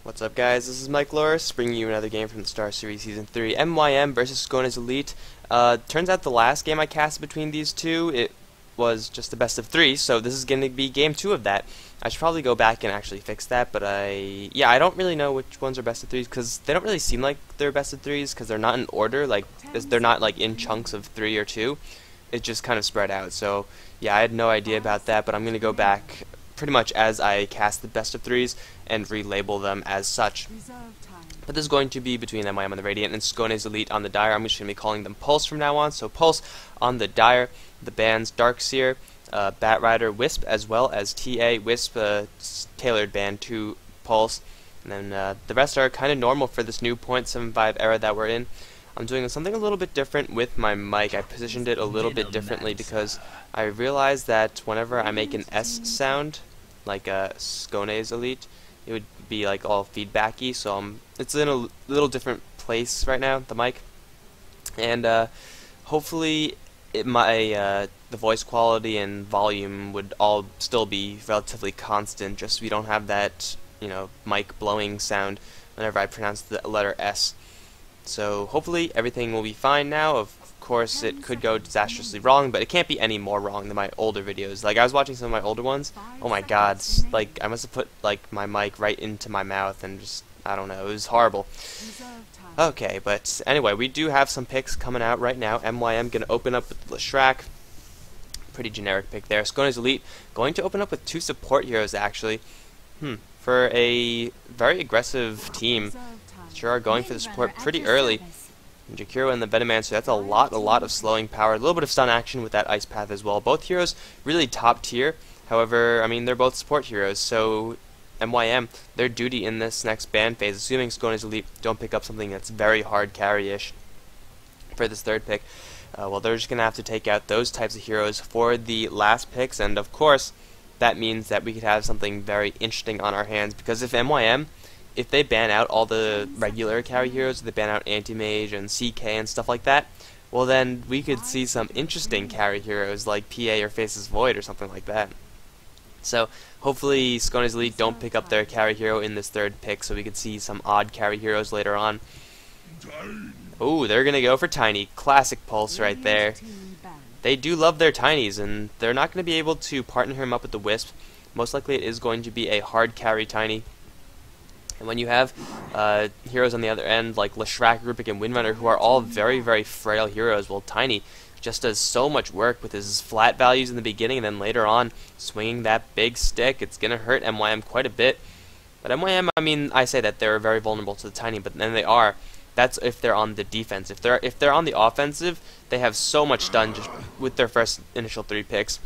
What's up, guys? This is Mike Loris, bringing you another game from the Starseries Season 3, MYM versus Skone's Elite. Turns out the last game I cast between these two, it was just the best of three, so this is going to be game 2 of that. I should probably go back and actually fix that, but I don't really know which ones are best of 3s, because they don't really seem like they're best of 3s, because they're not in order, like, they're not like in chunks of 3 or 2. It's just kind of spread out, so yeah, I had no idea about that, but I'm going to go back pretty much as I cast the best of 3s and relabel them as such. But this is going to be between MYM on the Radiant and Skone's Elite on the Dire. I'm just going to be calling them Pulse from now on. So Pulse on the Dire, the bands Darkseer, Batrider, Wisp, as well as TA, Wisp, tailored band to Pulse. And then the rest are kind of normal for this new .75 era that we're in. I'm doing something a little bit different with my mic. I positioned it a little bit differently because I realized that whenever I make an S sound, like Skone's Elite, it would be like all feedbacky, so it's in a little different place right now, the mic, and hopefully the voice quality and volume would all still be relatively constant, just so we don't have that, mic blowing sound whenever I pronounce the letter S. So hopefully everything will be fine now. Of course, it could go disastrously wrong, but it can't be any more wrong than my older videos. Like, I was watching some of my older ones. Oh my god, like, I must have put like my mic right into my mouth and just, I don't know, it was horrible. Okay, but anyway, we do have some picks coming out right now. MYM gonna open up with Leshrac. Pretty generic pick there. Skone's Elite going to open up with 2 support heroes, actually. For a very aggressive team, sure are going for the support pretty early. Jakiro and the Venomancer, that's a lot of slowing power. A little bit of stun action with that Ice Path as well. Both heroes really top tier. However, I mean, they're both support heroes, so MYM, their duty in this next ban phase, assuming Skone's Elite don't pick up something that's very hard carry-ish for this third pick, well, they're just going to have to take out those types of heroes for the last picks, and of course, that means that we could have something very interesting on our hands, because if MYM, if they ban out all the regular carry heroes, they ban out Anti-Mage and CK and stuff like that, well then we could see some interesting carry heroes like PA or Faceless Void or something like that. So hopefully Skone's Elite don't pick up their carry hero in this third pick, so we could see some odd carry heroes later on. Oh, they're going to go for Tiny. Classic Pulse right there. They do love their Tinies, and they're not going to be able to partner him up with the Wisp. Most likely it is going to be a hard carry Tiny. And when you have heroes on the other end, like Leshrac, Rupik, and Windrunner, who are all very frail heroes, well, Tiny just does so much work with his flat values in the beginning, and then later on, swinging that big stick. It's going to hurt MYM quite a bit. But MYM, I mean, I say that they're very vulnerable to the Tiny, but then they are. That's if they're on the defense. If they're on the offensive, they have so much stun just with their first initial 3 picks.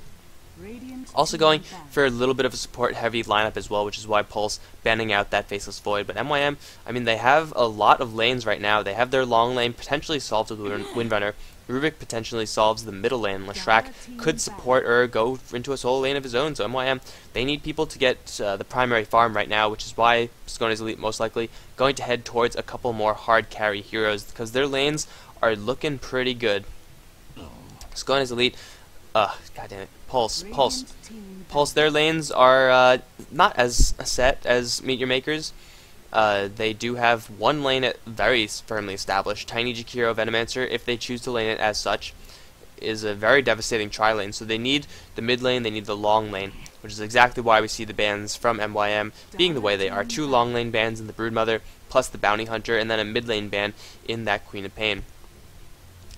Also going for a little bit of a support-heavy lineup as well, which is why Pulse banning out that Faceless Void. But MYM, I mean, they have a lot of lanes right now. They have their long lane potentially solved with Windrunner. Rubik potentially solves the middle lane. Leshrac could support or go into a solo lane of his own. So MYM, they need people to get the primary farm right now, which is why Skone's Elite most likely going to head towards a couple more hard carry heroes, because their lanes are looking pretty good. Skone's Elite, god damn it, Pulse, their lanes are not as set as Meet Your Makers. They do have one lane very firmly established. Tiny Jakiro Venomancer, if they choose to lane it as such, is a very devastating tri-lane. So they need the mid lane, they need the long lane, which is exactly why we see the bans from MYM being the way they are. 2 long lane bans in the Broodmother, plus the Bounty Hunter, and then a mid lane ban in that Queen of Pain.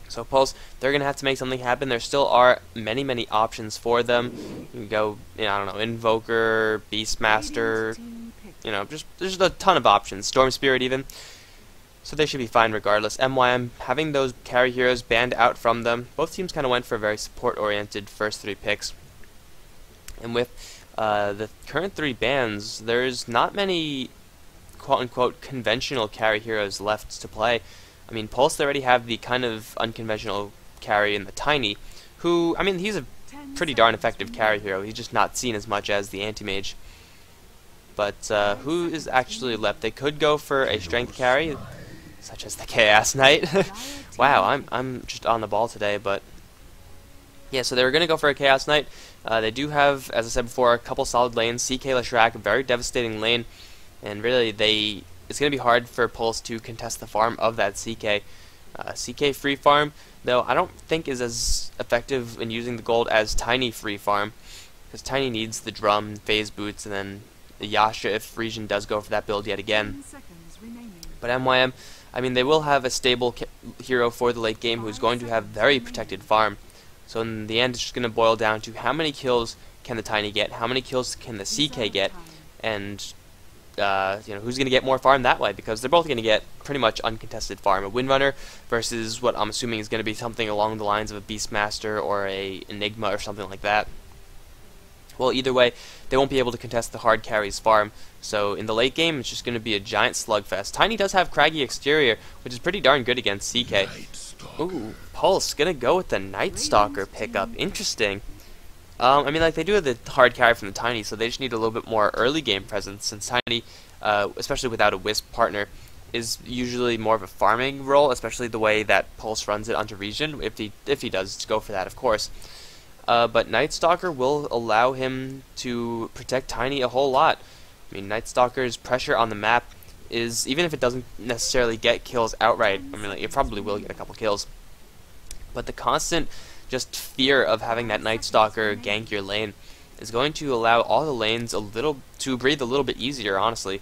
So Pulse, they're going to have to make something happen. There still are many options for them. You can go, I don't know, Invoker, Beastmaster, there's a ton of options. Storm Spirit even. So they should be fine regardless. MYM, having those carry heroes banned out from them, both teams kind of went for very support-oriented first 3 picks. And with the current 3 bans, there's not many quote-unquote conventional carry heroes left to play. I mean, Pulse, they already have the kind of unconventional carry in the Tiny, who, I mean, he's a pretty darn effective carry hero. He's just not seen as much as the Anti-Mage. But who is actually left? They could go for a strength carry, such as the Chaos Knight. Wow, I'm just on the ball today, but yeah, so they were going to go for a Chaos Knight. They do have, as I said before, a couple solid lanes. CK Leshrac, a very devastating lane. and really it's going to be hard for Pulse to contest the farm of that CK. CK free farm, though, I don't think is as effective in using the gold as Tiny free farm, because Tiny needs the drum, phase boots, and then the Yasha if Region does go for that build yet again. But MYM, I mean, they will have a stable hero for the late game who's going to have very protected farm. So in the end, it's just going to boil down to how many kills can the Tiny get, how many kills can the CK get, and who's going to get more farm that way, because they're both going to get pretty much uncontested farm. A Windrunner versus what I'm assuming is going to be something along the lines of a Beastmaster or a Enigma or something like that. Well, either way, they won't be able to contest the hard carries farm. So in the late game, it's just going to be a giant slugfest. Tiny does have craggy exterior, which is pretty darn good against CK. Ooh, Pulse going to go with the Night Stalker pickup. Interesting. I mean, like, they do have the hard carry from the Tiny, so they just need a little bit more early game presence, since Tiny, especially without a Wisp partner, is usually more of a farming role, especially the way that Pulse runs it onto Region, if he does go for that, of course. But Night Stalker will allow him to protect Tiny a whole lot. I mean, Night Stalker's pressure on the map is, even if it doesn't necessarily get kills outright, I mean, like, it probably will get a couple kills, but the constant just fear of having that Night Stalker gank your lane is going to allow all the lanes to breathe a little bit easier, honestly.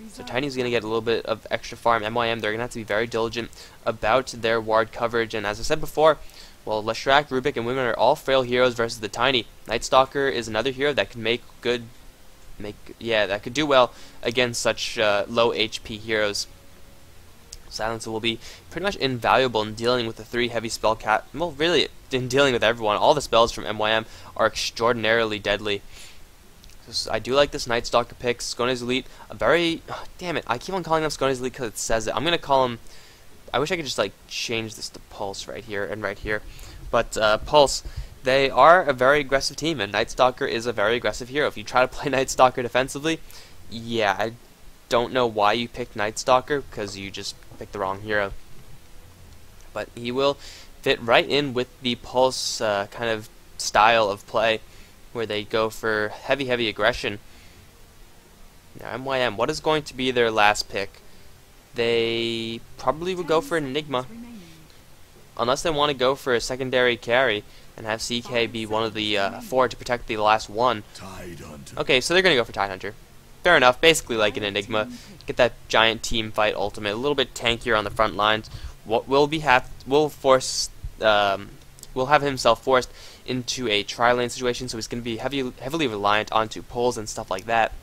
So Tiny's going to get a little bit of extra farm. MYM, they're going to have to be very diligent about their ward coverage, and as I said before, well, Leshrac, Rubik, and Women are all frail heroes versus the Tiny. Night Stalker is another hero that can that could do well against such low HP heroes. Silencer will be pretty much invaluable in dealing with the 3 heavy spell well, really, in dealing with everyone. All the spells from MYM are extraordinarily deadly. So I do like this Night Stalker pick. Skone's Elite, damn it, I keep on calling him Skone's Elite because it says it. I'm going to call him, I wish I could just, like, change this to Pulse right here and right here. But Pulse, they are a very aggressive team, and Night Stalker is a very aggressive hero. If you try to play Night Stalker defensively, yeah, I don't know why you picked Night Stalker, because you just picked the wrong hero. But he will fit right in with the Pulse kind of style of play, where they go for heavy aggression. Now MYM, what is going to be their last pick? They probably would go for an Enigma, unless they want to go for a secondary carry and have CK be one of the 4 to protect the last one. Okay, so they're going to go for Tidehunter. Fair enough, basically like an Enigma. Get that giant team fight ultimate, a little bit tankier on the front lines. What will have himself forced into a tri-lane situation, so he's going to be heavily reliant onto pulls and stuff like that.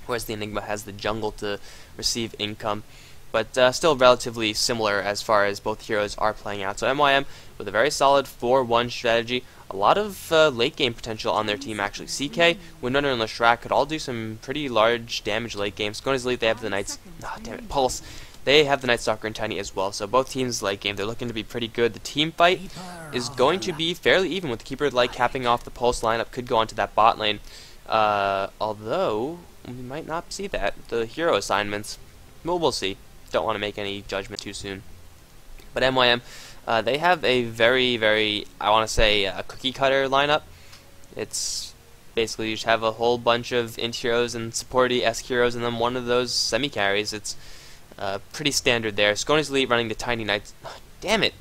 Whereas the Enigma has the jungle to receive income, but still relatively similar as far as both heroes are playing out. So MYM with a very solid 4-1 strategy, a lot of late game potential on their team actually. CK, Windrunner, and Leshrac could all do some pretty large damage late game. Skone's Elite, they have the Knights, Pulse, they have the Night Stalker and Tiny as well. So both teams late game, they're looking to be pretty good. The team fight is going to be fairly even, with the Keeper of the Light capping off the Pulse lineup, could go onto that bot lane. Although we might not see that. The hero assignments, well, we'll see. Don't want to make any judgment too soon. But MYM, they have a very, I want to say, a cookie cutter lineup. It's basically you just have a whole bunch of int heroes and supporty-esque heroes, and then one of those semi-carries. It's pretty standard there. Skone's Elite running the Tiny Knights. Damn it!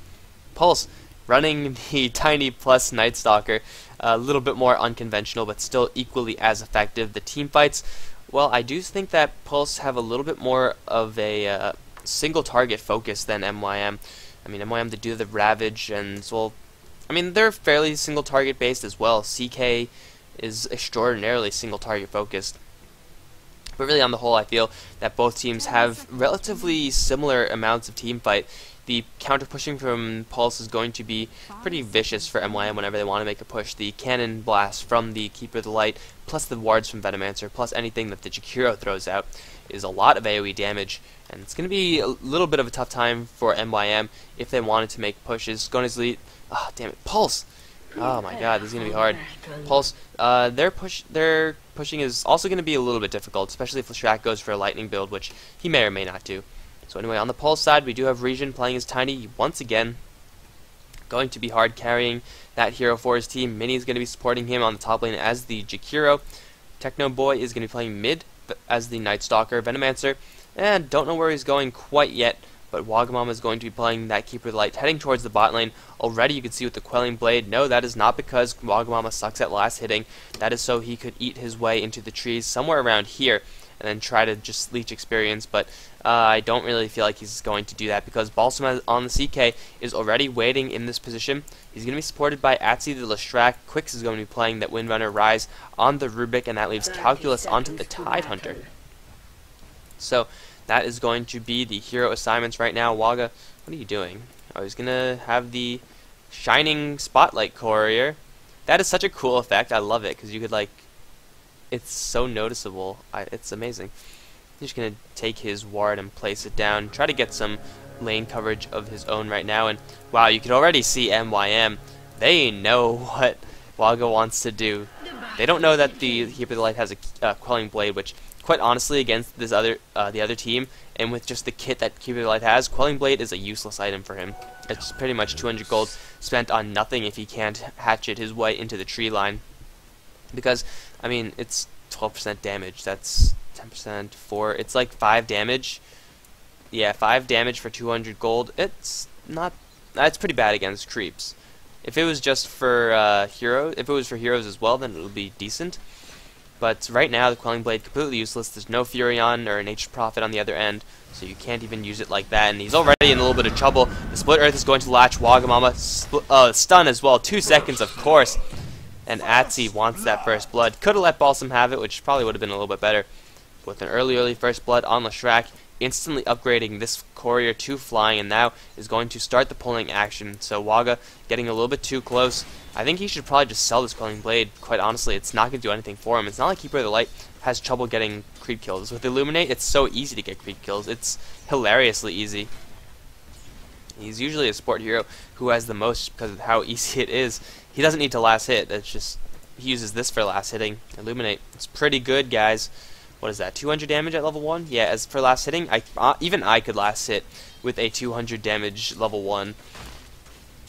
Pulse running the Tiny plus Night Stalker. A little bit more unconventional, but still equally as effective. The team fights, well, I do think that Pulse have a little bit more of a single target focus than MYM. I mean, MYM, they do the Ravage, and, well, I mean, they're fairly single target based as well. CK is extraordinarily single target focused. But really, on the whole, I feel that both teams have relatively similar amounts of team fight. The counter pushing from Pulse is going to be pretty vicious for MYM whenever they want to make a push. The cannon blast from the Keeper of the Light, plus the wards from Venomancer, plus anything that the Jakiro throws out, is a lot of AoE damage. And it's going to be a little bit of a tough time for MYM if they wanted to make pushes. Skone's Elite, oh damn it, Pulse! Oh my god, this is going to be hard. Pulse, their pushing is also going to be a little bit difficult, especially if Leshrac goes for a lightning build, which he may or may not do. So anyway, on the Pulse side, we do have Region playing as Tiny once again. Going to be hard carrying that hero for his team. Mini is going to be supporting him on the top lane as the Jakiro. Techno Boy is going to be playing mid Night Stalker, Venomancer, and don't know where he's going quite yet. But Wagamama is going to be playing that Keeper of the Light, heading towards the bot lane. Already you can see with the Quelling Blade, no, that is not because Wagamama sucks at last hitting. That is so he could eat his way into the trees somewhere around here, and then try to just leech experience, but I don't really feel like he's going to do that because Balsam on the CK is already waiting in this position. He's going to be supported by Atsi the Leshrac. Quicks is going to be playing that Windrunner Rise on the Rubik, and that leaves Calculus onto the Tidehunter. So that is going to be the hero assignments right now. Waga, what are you doing? Oh, he's going to have the Shining Spotlight Courier. That is such a cool effect. I love it because you could, like, it's so noticeable. It's amazing. He's just going to take his ward and place it down. Try to get some lane coverage of his own right now. And wow, you can already see MYM. They know what Waga wants to do. They don't know that the Keeper of the Light has a Quelling Blade, which, quite honestly, against this the other team, and with just the kit that Keeper of the Light has, Quelling Blade is a useless item for him. It's pretty much 200 gold spent on nothing if he can't hatchet his way into the tree line. Because, I mean, it's 12% damage. That's 10%, 4. It's like 5 damage. Yeah, 5 damage for 200 gold. It's not. That's pretty bad against creeps. If it was just for heroes, if it was for heroes as well, then it would be decent. But right now, the Quelling Blade completely useless. There's no Furion or an H Prophet on the other end, so you can't even use it like that. And he's already in a little bit of trouble. The Split Earth is going to latch Wagamama. Stun as well. 2 seconds, of course. And Atsi wants that first blood. Could have let Balsam have it, which probably would have been a little bit better. With an early first blood on Leshrac, instantly upgrading this courier to flying, and now is going to start the pulling action. So Waga getting a little bit too close. I think he should probably just sell this Quelling Blade. Quite honestly, it's not going to do anything for him. It's not like Keeper of the Light has trouble getting creep kills. With Illuminate, it's so easy to get creep kills. It's hilariously easy. He's usually a support hero who has the most because of how easy it is. He doesn't need to last hit. It's just he uses this for last hitting. Illuminate. It's pretty good, guys. What is that? 200 damage at level 1? Yeah, as for last hitting, even I could last hit with a 200 damage level 1.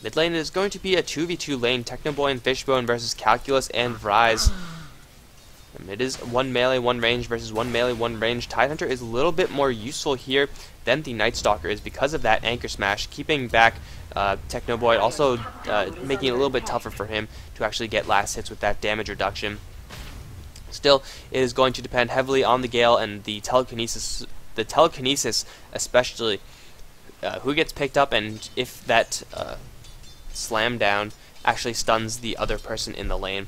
Mid lane is going to be a 2v2 lane. Technoboy and Fishbone versus Calculus and Rise. And it is 1 melee, 1 range versus 1 melee, 1 range. Tidehunter is a little bit more useful here than the Night Stalker is because of that Anchor Smash, keeping back Technoboy, also making it a little bit tougher for him to actually get last hits with that damage reduction. Still, it is going to depend heavily on the Gale and the telekinesis. The telekinesis, especially, who gets picked up, and if that slam down actually stuns the other person in the lane.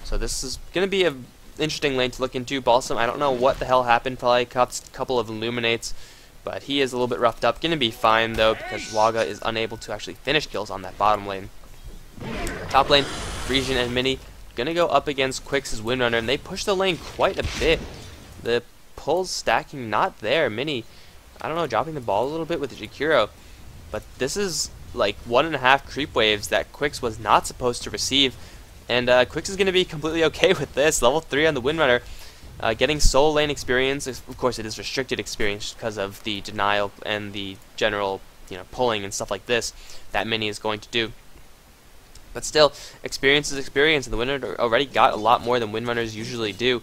So this is going to be an interesting lane to look into. Balsam, I don't know what the hell happened. Probably a couple of Illuminates, but he is a little bit roughed up. Going to be fine though because Waga is unable to actually finish kills on that bottom lane. Top lane, Frisian and Mini. Gonna go up against Quicks' Windrunner, and they push the lane quite a bit. The pulls stacking not there. Mini, I don't know, dropping the ball a little bit with the Jakiro. But this is like 1.5 creep waves that Quicks was not supposed to receive. And Quicks is gonna be completely okay with this. Level 3 on the Windrunner. Getting soul lane experience. Of course, it is restricted experience because of the denial and the general, pulling and stuff like this that Mini is going to do. But still, experience is experience, and the Windrunner already got a lot more than Windrunners usually do.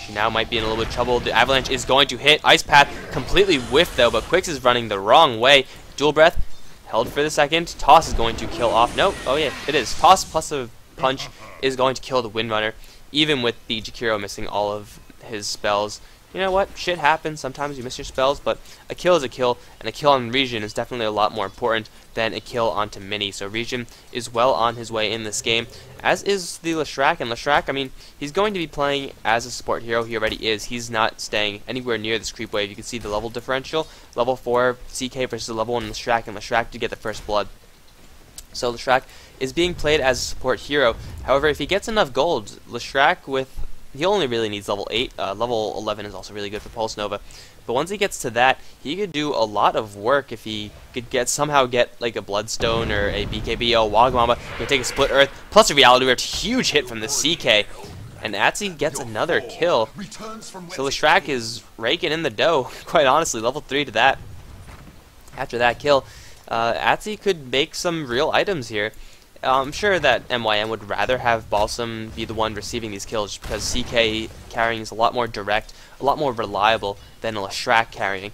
She now might be in a little bit of trouble. The Avalanche is going to hit. Ice Path completely whiffed, though, but Quicks is running the wrong way. Dual Breath, held for the second. Toss is going to kill off. Nope. Oh, yeah, it is. Toss plus a punch is going to kill the Windrunner, even with the Jakiro missing all of his spells. You know what? Shit happens. Sometimes you miss your spells, but a kill is a kill, and a kill on Region is definitely a lot more important than a kill onto Mini. So Region is well on his way in this game, as is the Leshrac. And Leshrac, I mean, he's going to be playing as a support hero. He already is. He's not staying anywhere near this creep wave. You can see the level differential. Level 4 CK versus level 1 Leshrac, and Leshrac to get the first blood. So Leshrac is being played as a support hero. However, if he gets enough gold, Leshrac with... He only really needs level 8. Level 11 is also really good for Pulse Nova. But once he gets to that, he could do a lot of work if he could somehow get like a Bloodstone or a BKB. Oh, Wagamama can take a Split Earth plus a Reality Rift. Huge hit from the CK. And Atsi gets another kill. So Leshrac is raking in the dough, quite honestly. Level 3 to that. After that kill, Atsi could make some real items here. I'm sure that MYM would rather have Balsam be the one receiving these kills because CK carrying is a lot more direct, a lot more reliable than a Leshrac carrying,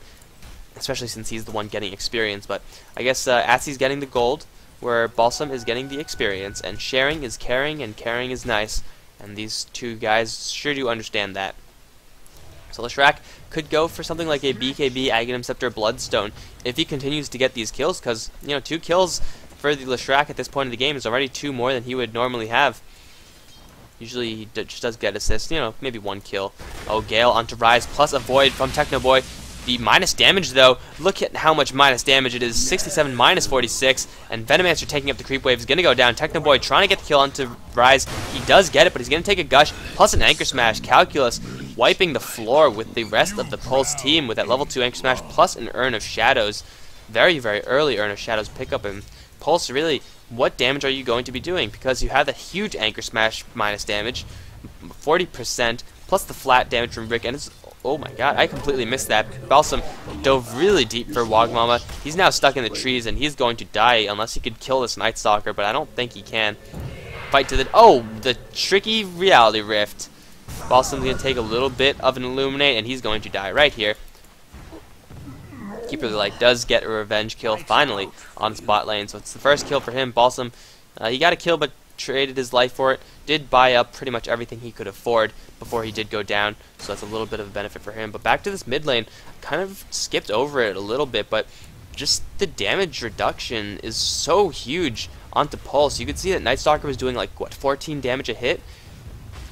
especially since he's the one getting experience. But I guess Atsy's getting the gold, where Balsam is getting the experience, and sharing is caring, and caring is nice, and these two guys sure do understand that. So Leshrac could go for something like a BKB, Aghanim Scepter, Bloodstone if he continues to get these kills, because, you know, 2 kills for the Leshrac at this point in the game is already 2 more than he would normally have. Usually he just does get assists, you know, maybe 1 kill. Oh, Gale onto Rise, plus a Void from Technoboy. The minus damage, though, look at how much minus damage it is. 67 minus 46, and Venomancer taking up the creep wave is going to go down. Technoboy trying to get the kill onto Rise. He does get it, but he's going to take a Gush, plus an Anchor Smash. Calculus wiping the floor with the rest of the Pulse team with that level 2 Anchor Smash, plus an Urn of Shadows. Very, very early Urn of Shadows pickup, and Pulse, really, what damage are you going to be doing? Because you have that huge Anchor Smash minus damage, 40%, plus the flat damage from Rick, and it's... Oh my god, I completely missed that. Balsam dove really deep for Wogmama. He's now stuck in the trees, and he's going to die unless he could kill this Night Stalker, but I don't think he can. Fight to the... Oh, the tricky Reality Rift. Balsam's going to take a little bit of an Illuminate, and he's going to die right here. Keeper of the Light does get a revenge kill, finally, on Spot Lane, so it's the first kill for him. Balsam, he got a kill, but traded his life for it. Did buy up pretty much everything he could afford before he did go down, so that's a little bit of a benefit for him. But back to this mid lane, kind of skipped over it a little bit, but just the damage reduction is so huge onto Pulse. You could see that Night Stalker was doing like, what, 14 damage a hit?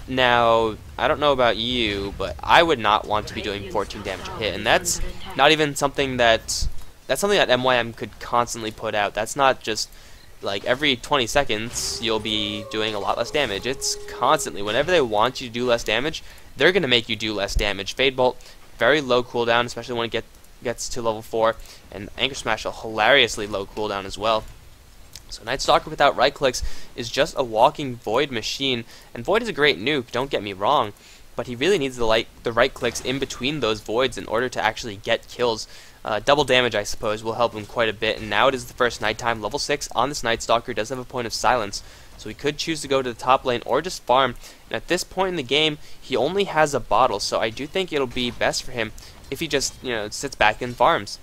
Now, I don't know about you, but I would not want to be doing 14 damage a hit, and that's not even something that's something that MYM could constantly put out. That's not just like every 20 seconds you'll be doing a lot less damage. It's constantly. Whenever they want you to do less damage, they're going to make you do less damage. Fade Bolt, very low cooldown, especially when it gets to level 4, and Anchor Smash, a hilariously low cooldown as well. So Night Stalker without right clicks is just a walking Void machine, and Void is a great nuke, don't get me wrong, but he really needs the right clicks in between those Voids in order to actually get kills. Double damage, I suppose, will help him quite a bit, and now it is the first nighttime. Level 6 on this Night Stalker does have a point of silence, so he could choose to go to the top lane or just farm, and at this point in the game, he only has a bottle, so I do think it'll be best for him if he just, you know, sits back and farms.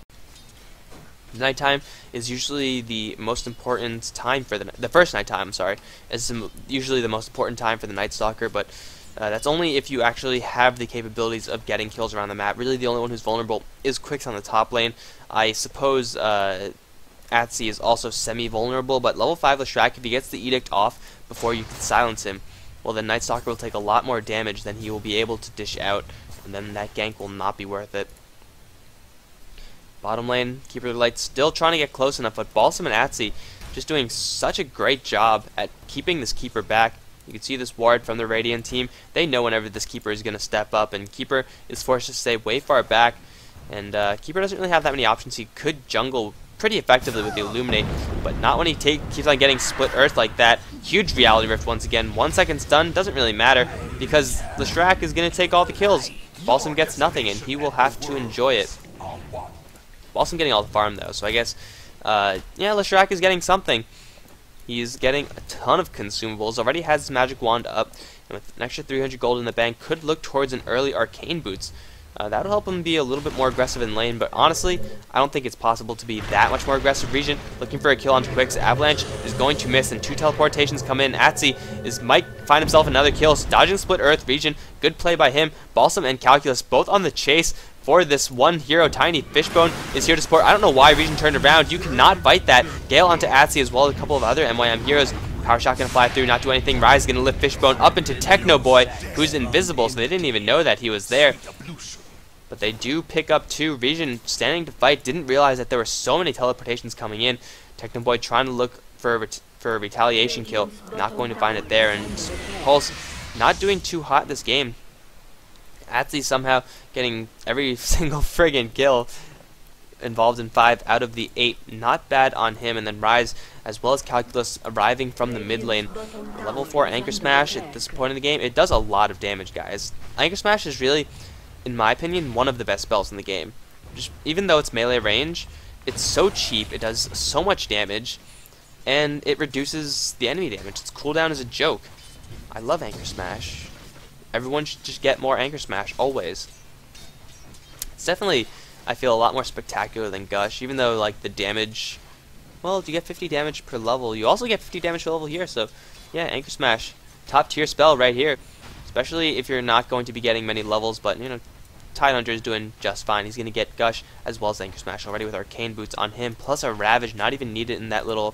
Nighttime is usually the most important time for the first nighttime, I'm sorry, is usually the most important time for the Night Stalker, but that's only if you actually have the capabilities of getting kills around the map. Really, the only one who's vulnerable is Quicks on the top lane. I suppose Atsy is also semi-vulnerable, but level 5 Leshrac, if he gets the Edict off before you can silence him, well then Night Stalker will take a lot more damage than he will be able to dish out, and then that gank will not be worth it. Bottom lane, Keeper of the Light still trying to get close enough, but Balsam and Atsy just doing such a great job at keeping this Keeper back. You can see this ward from the Radiant team. They know whenever this Keeper is going to step up, and Keeper is forced to stay way far back. And Keeper doesn't really have that many options. He could jungle pretty effectively with the Illuminate, but not when he keeps on getting Split Earth like that. Huge Reality Rift once again. 1 second stun doesn't really matter because Leshrac is going to take all the kills. Balsam gets nothing, and he will have to enjoy it. Balsam getting all the farm though, so I guess, yeah, Leshrac is getting something. He's getting a ton of consumables, already has his magic wand up, and with an extra 300 gold in the bank, could look towards an early arcane boots. That'll help him be a little bit more aggressive in lane, but honestly, I don't think it's possible to be that much more aggressive. Region looking for a kill onto Quicks. Avalanche is going to miss, and 2 teleportations come in. Atsy might find himself another kill, so dodging Split Earth. Region, good play by him. Balsam and Calculus both on the chase for this one hero. Tiny Fishbone is here to support. I don't know why Region turned around. You cannot fight that. Gale onto Atsy as well as a couple of other MYM heroes. Power Shot gonna fly through, not do anything. Rise gonna lift Fishbone up into Techno Boy, who's invisible, so they didn't even know that he was there. But they do pick up 2. Region standing to fight, didn't realize that there were so many teleportations coming in. Techno Boy trying to look for a retaliation kill, not going to find it there, and Pulse not doing too hot this game. Atsy somehow getting every single friggin' kill, involved in 5 out of the 8. Not bad on him, and then Rise as well as Calculus arriving from the mid lane. Level 4 Anchor Smash at this point in the game, it does a lot of damage, guys. Anchor Smash is really, in my opinion, one of the best spells in the game. Just even though it's melee range, it's so cheap, it does so much damage, and it reduces the enemy damage. Its cooldown is a joke. I love Anchor Smash. Everyone should just get more Anchor Smash, always. It's definitely, I feel, a lot more spectacular than Gush, even though, like, the damage, well, you get 50 damage per level. You also get 50 damage per level here, so, yeah, Anchor Smash, top tier spell right here. Especially if you're not going to be getting many levels, but, you know, Tidehunter is doing just fine. He's going to get Gush as well as Anchor Smash already with Arcane Boots on him, plus a Ravage, not even needed in that little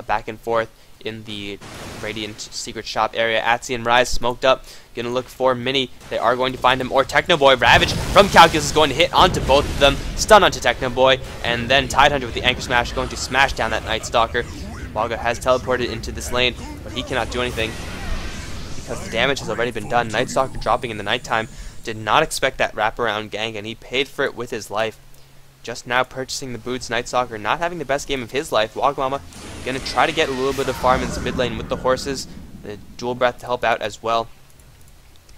back and forth in the Radiant Secret Shop area. Atsi and Rise smoked up, going to look for Mini. They are going to find him, or Techno Boy. Ravage from Calculus is going to hit onto both of them, stun onto Techno Boy, and then Tidehunter with the Anchor Smash going to smash down that Night Stalker. Waga has teleported into this lane, but he cannot do anything because the damage has already been done. Night Stalker dropping in the nighttime. Did not expect that wraparound gank, and he paid for it with his life. Just now purchasing the boots, Night Stalker not having the best game of his life. Wagamama going to try to get a little bit of farm in this mid lane with the horses. The Dual Breath to help out as well.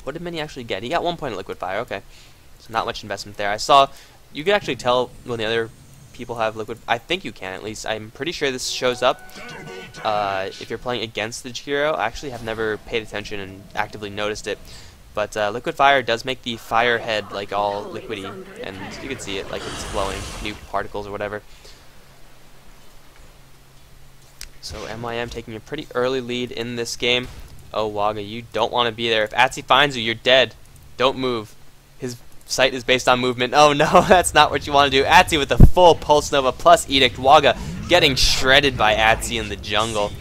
What did Mini actually get? He got 1 point of Liquid Fire, okay. So not much investment there. I saw, you could actually tell when the other people have Liquid, I think you can at least. I'm pretty sure this shows up if you're playing against the hero. I actually have never paid attention and actively noticed it. But Liquid Fire does make the fire head like all liquidy, and you can see it like it's flowing, new particles or whatever. So MYM taking a pretty early lead in this game. Oh, Waga, you don't want to be there. If Atsi finds you, you're dead. Don't move. His sight is based on movement. Oh no, that's not what you want to do. Atsi with the full Pulse Nova plus Edict. Waga getting shredded by Atsi in the jungle.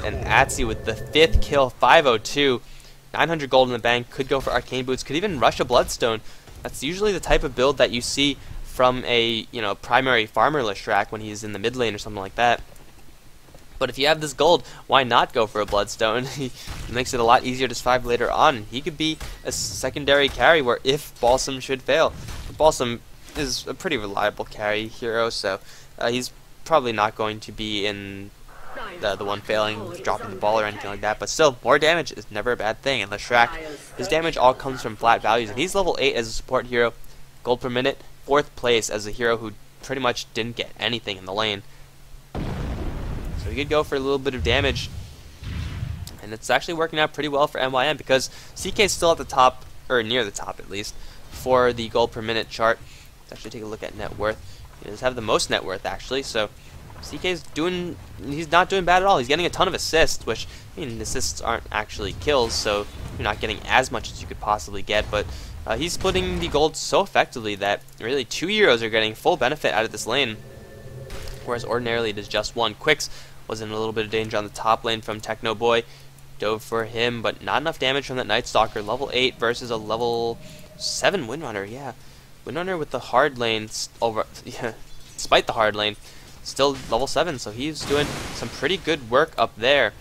And Atsi with the 5th kill, 502. 900 gold in the bank, could go for Arcane Boots, could even rush a Bloodstone. That's usually the type of build that you see from a, you know, primary farmer Leshrac when he's in the mid lane or something like that. But if you have this gold, why not go for a Bloodstone? It makes it a lot easier to survive later on. He could be a secondary carry where if Balsam should fail. Balsam is a pretty reliable carry hero, so he's probably not going to be in the one failing, dropping the ball or anything like that, but still, more damage is never a bad thing, and Leshrac, his damage all comes from flat values, and he's level 8 as a support hero, gold per minute, 4th place as a hero who pretty much didn't get anything in the lane. So he could go for a little bit of damage, and it's actually working out pretty well for MYM, because CK is still at the top, or near the top at least, for the gold per minute chart. Let's actually take a look at net worth. He does have the most net worth, actually, so CK's doing, he's not doing bad at all. He's getting a ton of assists, which, I mean, assists aren't actually kills, so you're not getting as much as you could possibly get, but he's splitting the gold so effectively that really 2 heroes are getting full benefit out of this lane, whereas ordinarily it is just one. Quicks was in a little bit of danger on the top lane from Techno Boy. Dove for him, but not enough damage from that Night Stalker. Level 8 versus a level 7 Windrunner, yeah. Windrunner with the hard lane, despite the hard lane, still level 7, so he's doing some pretty good work up there.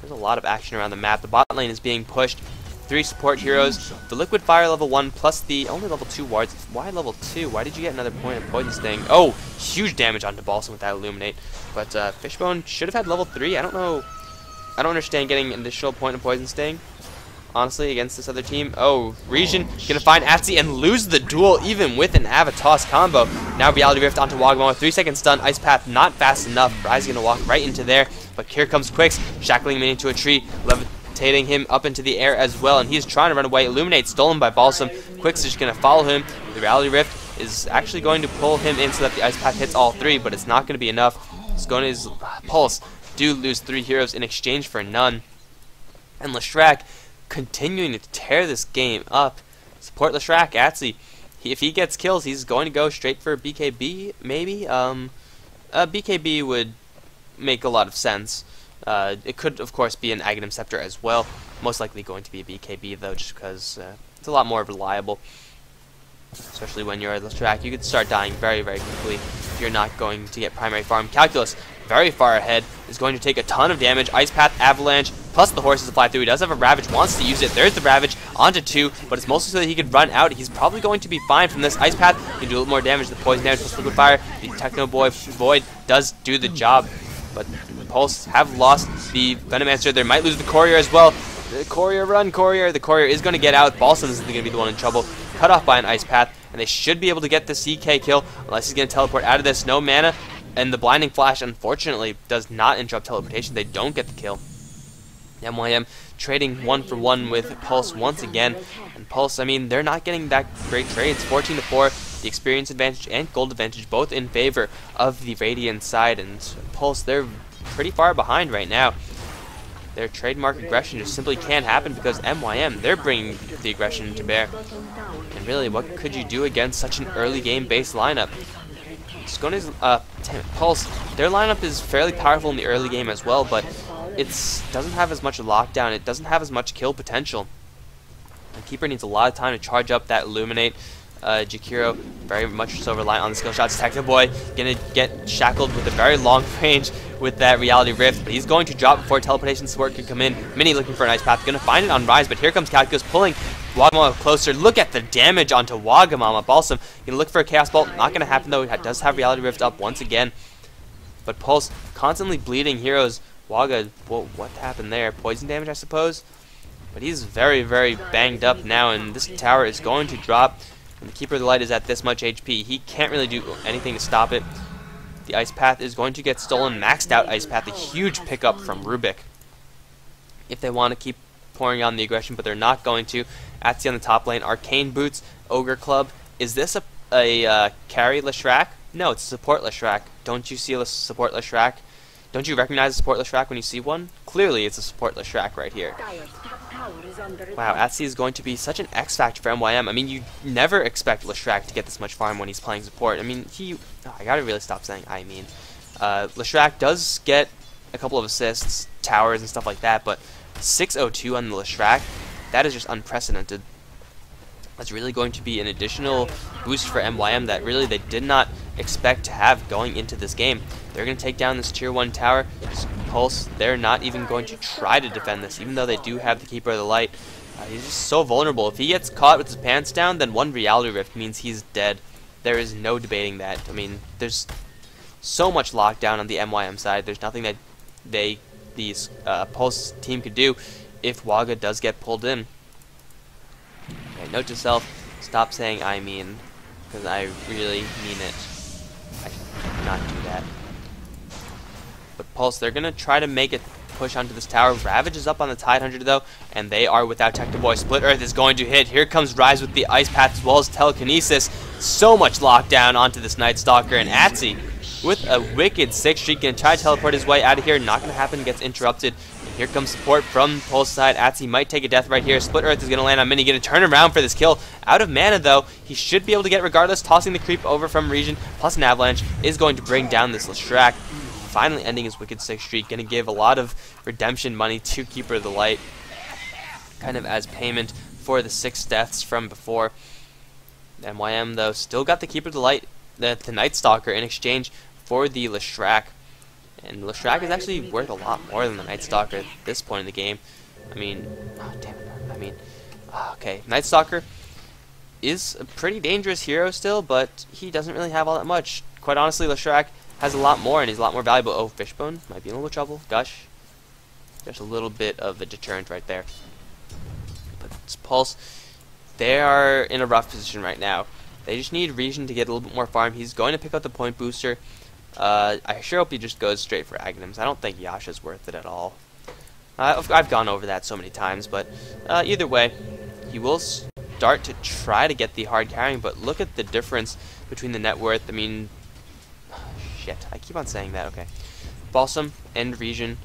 There's a lot of action around the map. The bot lane is being pushed. 3 support heroes. The Liquid Fire level 1 plus the only level 2 wards. Why level 2? Why did you get another point of Poison Sting? Oh, huge damage onto Balsam with that Illuminate. But Fishbone should have had level 3. I don't know. I don't understand getting an additional point of Poison Sting, honestly, against this other team. Oh, Region gonna find Atsi and lose the duel even with an Avatos combo. Now Reality Rift onto Wagamama, 3-second stun, Ice Path not fast enough. Rise gonna walk right into there, but here comes Quicks, shackling him into a tree, levitating him up into the air as well, and he's trying to run away. Illuminate stolen by Balsam. Quicks is just gonna follow him. The Reality Rift is actually going to pull him in so that the Ice Path hits all 3, but it's not gonna be enough. It's going to his Pulse. Do lose 3 heroes in exchange for none. And Leshrac continuing to tear this game up. Support Leshrac, Atsi. If he gets kills, he's going to go straight for BKB, maybe? BKB would make a lot of sense. It could, of course, be an Aghanim Scepter as well. Most likely going to be a BKB, though, just because it's a lot more reliable. Especially when you're at Leshrac, you could start dying very, very quickly if you're not going to get primary farm. Calculus, very far ahead, is going to take a ton of damage. Ice Path, Avalanche, plus the horses to fly through. He does have a Ravage, wants to use it. There's the Ravage onto 2, but it's mostly so that he could run out. He's probably going to be fine from this Ice Path. He can do a little more damage. The poison damage plus Liquid Fire. The Techno Boy Void does do the job, but the Pulse have lost the Venomancer. They might lose the Courier as well. The Courier, run, Courier. The Courier is going to get out. Balsam is going to be the one in trouble. Cut off by an Ice Path, and they should be able to get the CK kill unless he's going to teleport out of this. No mana. And the blinding flash, unfortunately, does not interrupt teleportation. They don't get the kill. MYM trading 1-for-1 with Pulse once again. And Pulse, I mean, they're not getting that great trades. 14-4, the experience advantage and gold advantage both in favor of the Radiant side. And Pulse, they're pretty far behind right now. Their trademark aggression just simply can't happen because MYM, they're bringing the aggression to bear. And really, what could you do against such an early game-based lineup? Pulse, their lineup is fairly powerful in the early game as well, but it doesn't have as much lockdown, it doesn't have as much kill potential. The keeper needs a lot of time to charge up that Illuminate. Jakiro, very much so reliant on the skill shots. Technoboy gonna get shackled with a very long range with that Reality Rift, but he's going to drop before teleportation support could come in. Mini looking for an ice path, gonna find it on Rise, but here comes Calculus pulling Wagamama closer. Look at the damage onto Wagamama. Balsam gonna look for a Chaos Bolt, not gonna happen though. It does have Reality Rift up once again, but Pulse constantly bleeding heroes. Waga, whoa, what happened there? Poison damage, I suppose? But he's very, very banged up now, and this tower is going to drop. And the Keeper of the Light is at this much HP. He can't really do anything to stop it. The Ice Path is going to get stolen. Maxed out Ice Path, a huge pickup from Rubik. If they want to keep pouring on the aggression, but they're not going to. Atsy on the top lane. Arcane Boots, Ogre Club. Is this a carry Leshrac? No, it's a support Leshrac. Don't you see a support Leshrac? Don't you recognize a support Leshrac when you see one? Clearly, it's a support Leshrac right here. Wow, Atsy is going to be such an X factor for MYM. I mean, you never expect Leshrac to get this much farm when he's playing support. I mean, I gotta really stop saying I mean. Leshrac does get a couple of assists, towers, and stuff like that, but 602 on the Leshrac, that is just unprecedented. That's really going to be an additional boost for MYM that really they did not expect to have going into this game. They're going to take down this tier 1 tower. Pulse, they're not even going to try to defend this, even though they do have the Keeper of the Light. He's just so vulnerable. If he gets caught with his pants down, then one Reality Rift means he's dead. There is no debating that. I mean, there's so much lockdown on the MYM side. There's nothing that the Pulse team could do if Waga does get pulled in. Okay, note to self, stop saying I mean, because I really mean it. I should not do that. But Pulse, they're going to try to make it push onto this tower. Ravage is up on the Tide Hunter though, and they are without Technoboy. Split Earth is going to hit. Here comes Rise with the Ice Path as well as Telekinesis. So much lockdown onto this Night Stalker, and Atsy with a wicked 6 streak going to try to teleport his way out of here. Not going to happen, gets interrupted. Here comes support from Pulse side. Atsy might take a death right here. Split Earth is going to land on Mini. Going to turn around for this kill. Out of mana, though. He should be able to get regardless. Tossing the creep over from Region. Plus an Avalanche is going to bring down this Leshrac. Finally ending his wicked 6 streak. Going to give a lot of redemption money to Keeper of the Light. Kind of as payment for the 6 deaths from before. MYM, though, still got the Keeper of the Light, the Night Stalker, in exchange for the Leshrac. And Leshrac is actually worth a lot more than the Night Stalker at this point in the game. I mean, oh, damn it. I mean, okay, Night Stalker is a pretty dangerous hero still, but he doesn't really have all that much. Quite honestly, Leshrac has a lot more, and he's a lot more valuable. Oh, Fishbone might be in a little trouble. Gush. There's a little bit of a deterrent right there. But it's Pulse, they are in a rough position right now. They just need Region to get a little bit more farm. He's going to pick up the point booster. I sure hope he just goes straight for Aghanims. I don't think Yasha's worth it at all. I've gone over that so many times, but either way, he will start to try to get the hard carrying, but look at the difference between the net worth. I mean, shit, I keep on saying that, okay. Balsam and Region,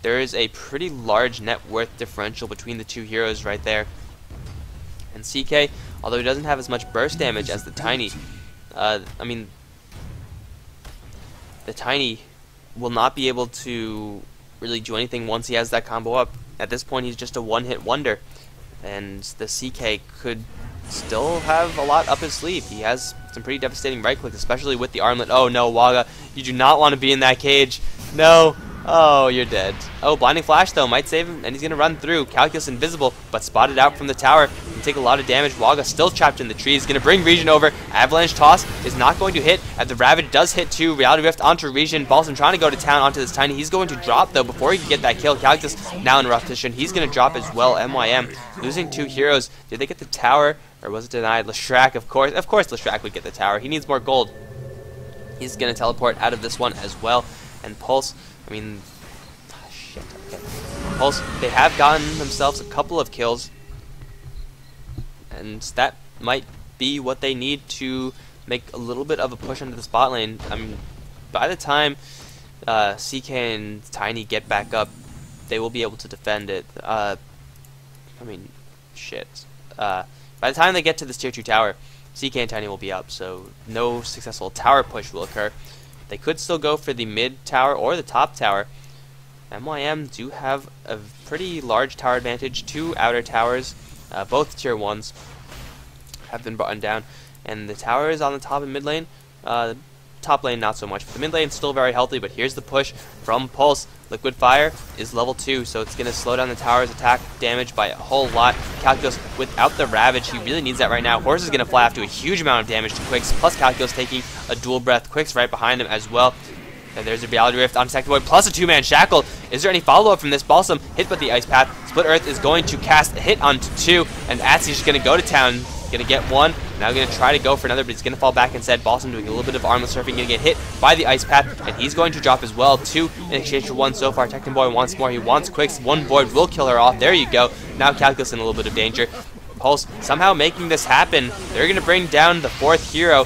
there is a pretty large net worth differential between the two heroes right there. And CK, although he doesn't have as much burst damage as the Tiny, I mean, the Tiny will not be able to really do anything once he has that combo up. At this point, he's just a one-hit wonder, and the CK could still have a lot up his sleeve. He has some pretty devastating right clicks, especially with the armlet. Oh no, Waga, you do not want to be in that cage. No. Oh, you're dead. Oh, Blinding Flash, though, might save him, and he's going to run through. Calculus invisible, but spotted out from the tower. Can take a lot of damage. Waga still trapped in the trees. Going to bring Region over. Avalanche Toss is not going to hit, as the Ravage does hit too. Reality Rift onto Region. Balsam trying to go to town onto this Tiny. He's going to drop, though, before he can get that kill. Calculus now in a rough position. He's going to drop as well. MYM losing 2 heroes. Did they get the tower, or was it denied? Leshrac, of course. Of course Leshrac would get the tower. He needs more gold. He's going to teleport out of this one as well. And Pulse, I mean, shit, okay. Pulse, they have gotten themselves a couple of kills, and that might be what they need to make a little bit of a push into the spot lane. I mean, by the time CK and Tiny get back up, they will be able to defend it. I mean, shit. By the time they get to this tier 2 tower, CK and Tiny will be up, so no successful tower push will occur. They could still go for the mid tower or the top tower. MYM do have a pretty large tower advantage. 2 outer towers, both tier 1s, have been brought down, and the towers on the top and mid lane, top lane not so much, but the mid lane still very healthy. But here's the push from Pulse. Liquid Fire is level 2, so it's going to slow down the tower's attack damage by a whole lot. Calculus, without the Ravage, he really needs that right now. Horse is going to fly off to a huge amount of damage to Quicks, plus Calculus taking a dual breath. Quicks right behind him as well. And there's a Reality Rift on Detective Boy, plus a 2-man Shackle. Is there any follow-up from this? Balsam hit by the Ice Path. Split Earth is going to cast a hit onto 2, and Atsy's just going to go to town. Going to get 1. Now going to try to go for another, but he's going to fall back instead. Balsam doing a little bit of armless surfing, going to get hit by the Ice Path, and he's going to drop as well. 2 in exchange for 1 so far. Tecton Boy wants more. He wants Quicks. 1 Void will kill her off. There you go. Now Calculus in a little bit of danger. Pulse somehow making this happen. They're going to bring down the 4th hero,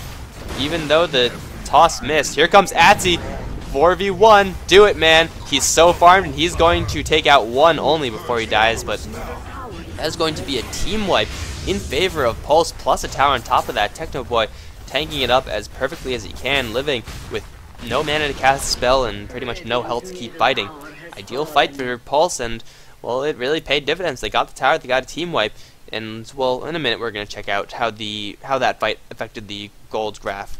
even though the toss missed. Here comes Atsy. 4v1. Do it, man. He's so farmed, and he's going to take out 1 only before he dies, but that is going to be a team wipe in favor of Pulse, plus a tower on top of that. Techno Boy tanking it up as perfectly as he can, living with no mana to cast a spell and pretty much no health to keep fighting. Ideal fight for Pulse, and, well, it really paid dividends. They got the tower, they got a team wipe, and, well, in a minute we're going to check out how that fight affected the gold graph.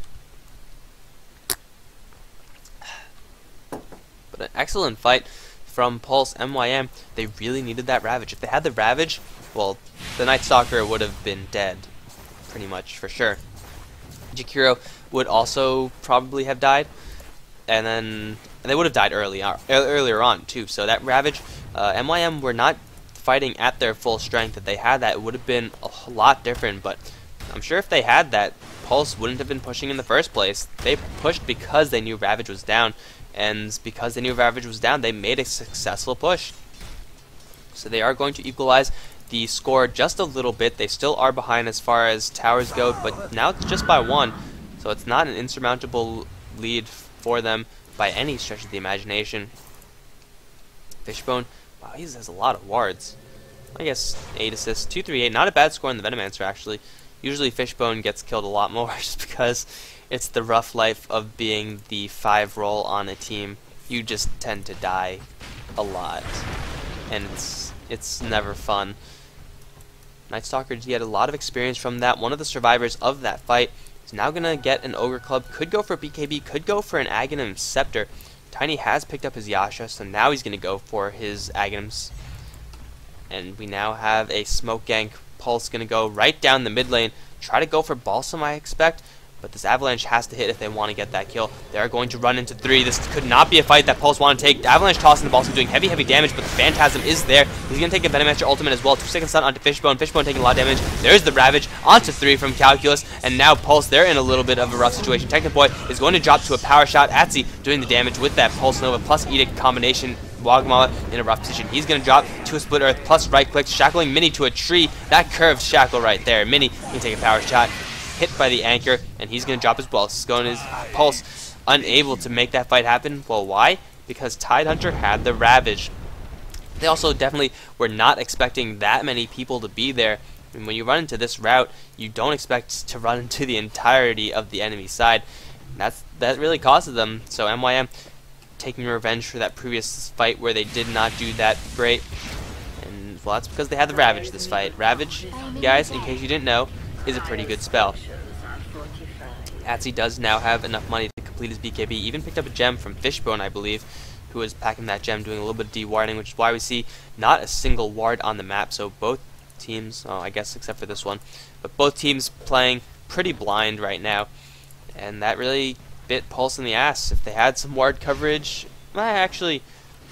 But an excellent fight from Pulse. MYM, they really needed that Ravage. If they had the Ravage, well, the Night Stalker would have been dead, pretty much, for sure. Jakiro would also probably have died, and they would have died earlier on, too. So that Ravage, MYM were not fighting at their full strength. If they had that, it would have been a lot different, but I'm sure if they had that, Pulse wouldn't have been pushing in the first place. They pushed because they knew Ravage was down, and because they knew Ravage was down, they made a successful push. So they are going to equalize the score just a little bit. They still are behind as far as towers go, but now it's just by 1, so it's not an insurmountable lead for them by any stretch of the imagination. Fishbone, wow, he has a lot of wards. I guess 8 assists, 238, not a bad score in the Venomancer actually. Usually Fishbone gets killed a lot more just because it's the rough life of being the 5 role on a team. You just tend to die a lot, and it's never fun. Night Stalker get a lot of experience from that. One of the survivors of that fight is now going to get an Ogre Club. Could go for BKB, could go for an Aghanim Scepter. Tiny has picked up his Yasha, so now he's going to go for his Aghanims. And we now have a smoke gank. Pulse going to go right down the mid lane. Try to go for Balsam, I expect. But this Avalanche has to hit if they want to get that kill. They are going to run into 3. This could not be a fight that Pulse want to take. Avalanche tossing the Balsam, doing heavy damage, but the Phantasm is there. He's going to take a Venomancer ultimate as well. 2-second stun onto Fishbone. Fishbone taking a lot of damage. There's the Ravage onto 3 from Calculus. And now Pulse, they're in a little bit of a rough situation. Technoboy is going to drop to a power shot. Atsy doing the damage with that Pulse Nova plus Edict combination. Wagmala in a rough position. He's going to drop to a Split Earth plus right click, shackling Mini to a tree. That curved shackle right there. Mini can take a power shot. Hit by the anchor, and he's going to drop as well. This is going to his Pulse, unable to make that fight happen. Well, why? Because Tidehunter had the Ravage. They also definitely were not expecting that many people to be there. And when you run into this route, you don't expect to run into the entirety of the enemy side. That really costed them. So MYM taking revenge for that previous fight where they did not do that great. And well, that's because they had the Ravage this fight. Ravage, guys, in case you didn't know, is a pretty good spell. Atsy does now have enough money to complete his BKB. Even picked up a gem from Fishbone, I believe, who was packing that gem, doing a little bit of de-warding, which is why we see not a single ward on the map. So both teams, I guess except for this one, but both teams playing pretty blind right now, and that really bit Pulse in the ass. If they had some ward coverage, actually,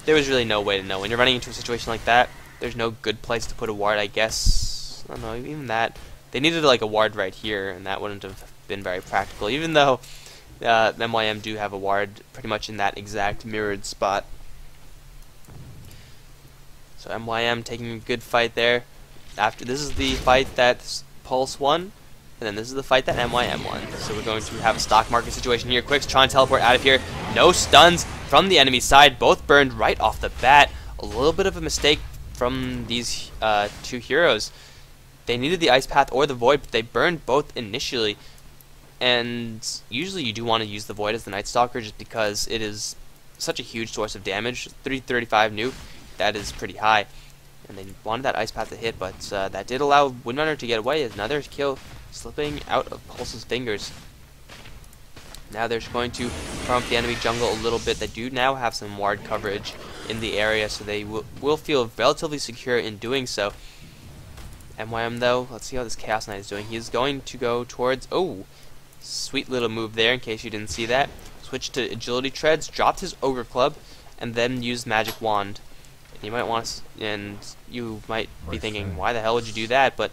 there was really no way to know. When you're running into a situation like that, there's no good place to put a ward, I guess. I don't know, even that. They needed like a ward right here, and that wouldn't have been very practical, even though MYM do have a ward pretty much in that exact mirrored spot. So MYM taking a good fight there. After this is the fight that Pulse won, and then this is the fight that MYM won. So we're going to have a stock market situation here. Quicks trying to teleport out of here. No stuns from the enemy side. Both burned right off the bat. A little bit of a mistake from these two heroes. They needed the Ice Path or the Void, but they burned both initially. And usually you do want to use the Void as the Night Stalker just because it is such a huge source of damage. 335 nuke, that is pretty high. And they wanted that Ice Path to hit, but that did allow Windrunner to get away. Another kill slipping out of Pulse's fingers. Now they're just going to farm up the enemy jungle a little bit. They do now have some ward coverage in the area, so they will feel relatively secure in doing so. MYM though, let's see how this Chaos Knight is doing. He is going to go towards, oh, sweet little move there in case you didn't see that. Switched to Agility Treads, dropped his Ogre Club, and then used Magic Wand. You might want to, and you might be thinking, why the hell would you do that? But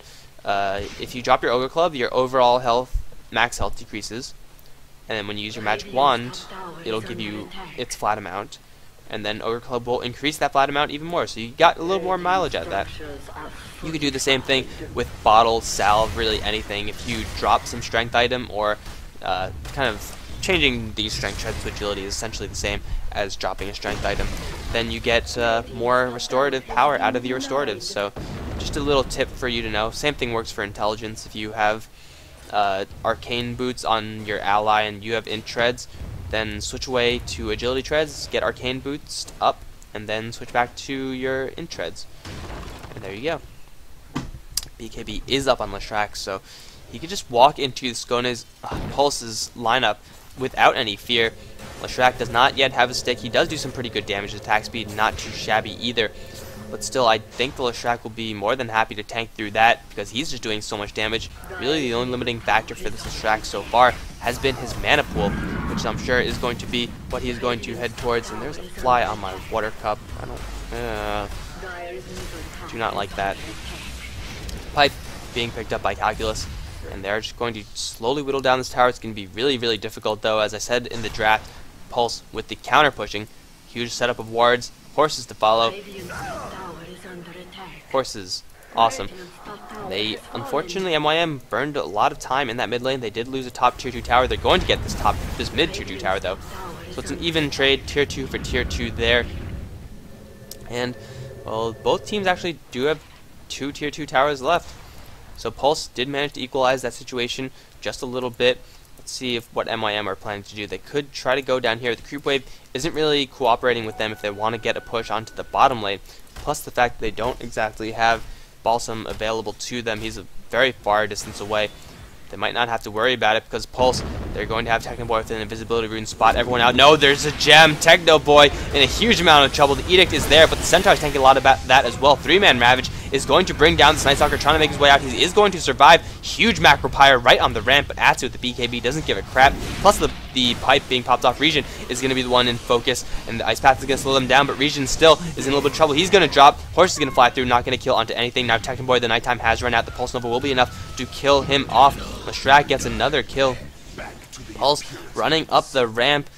if you drop your Ogre Club, your overall health, max health decreases. And then when you use your Magic Wand, it'll give you its flat amount. And then Ogre Club will increase that flat amount even more. So you got a little more mileage out of that. You could do the same thing with Bottle, Salve, really anything. If you drop some strength item or kind of changing the strength treads to agility is essentially the same as dropping a strength item, then you get more restorative power out of your restoratives. So just a little tip for you to know. Same thing works for intelligence. If you have arcane boots on your ally and you have int treads, then switch away to agility treads, get arcane boots up, and then switch back to your int treads. And there you go. BKB is up on Leshrac, so he could just walk into Skone's Pulse's lineup without any fear. Leshrac does not yet have a stick. He does do some pretty good damage. His attack speed not too shabby either. But still, I think the Leshrac will be more than happy to tank through that because he's just doing so much damage. Really, the only limiting factor for this Leshrac so far has been his mana pool, which I'm sure is going to be what he is going to head towards. And there's a fly on my water cup. I don't... do not like that. Pipe being picked up by Calculus, and they're just going to slowly whittle down this tower. It's going to be really, really difficult, though. As I said in the draft, Pulse with the counter pushing, huge setup of wards, horses to follow. Horses, awesome. They, unfortunately, MYM burned a lot of time in that mid lane. They did lose a top tier 2 tower. They're going to get this mid tier 2 tower, though. So it's an even trade, tier 2 for tier 2 there. And, well, both teams actually do have 2 tier 2 towers left. So Pulse did manage to equalize that situation just a little bit. Let's see what MYM are planning to do. They could try to go down here. The creep wave isn't really cooperating with them if they want to get a push onto the bottom lane. Plus the fact that they don't exactly have Balsam available to them. He's a very far distance away. They might not have to worry about it because Pulse, they're going to have Techno Boy with an invisibility rune spot everyone out. No, there's a gem. Techno Boy in a huge amount of trouble. The Edict is there, but the Centaur's tanking a lot about that as well. 3-man Ravage is going to bring down this Night Stalker, trying to make his way out. He is going to survive. Huge Macro Pyre right on the ramp, but Atsu with the BKB doesn't give a crap. Plus the pipe being popped off. Regen is going to be the one in focus, and the Ice Path is going to slow them down, but Regen still is in a little bit of trouble. He's going to drop. Horse is going to fly through, not going to kill onto anything. Now Techno Boy, the nighttime has run out. The Pulse Nova will be enough to kill him off. Leshrac gets another kill. Pulse running up the ramp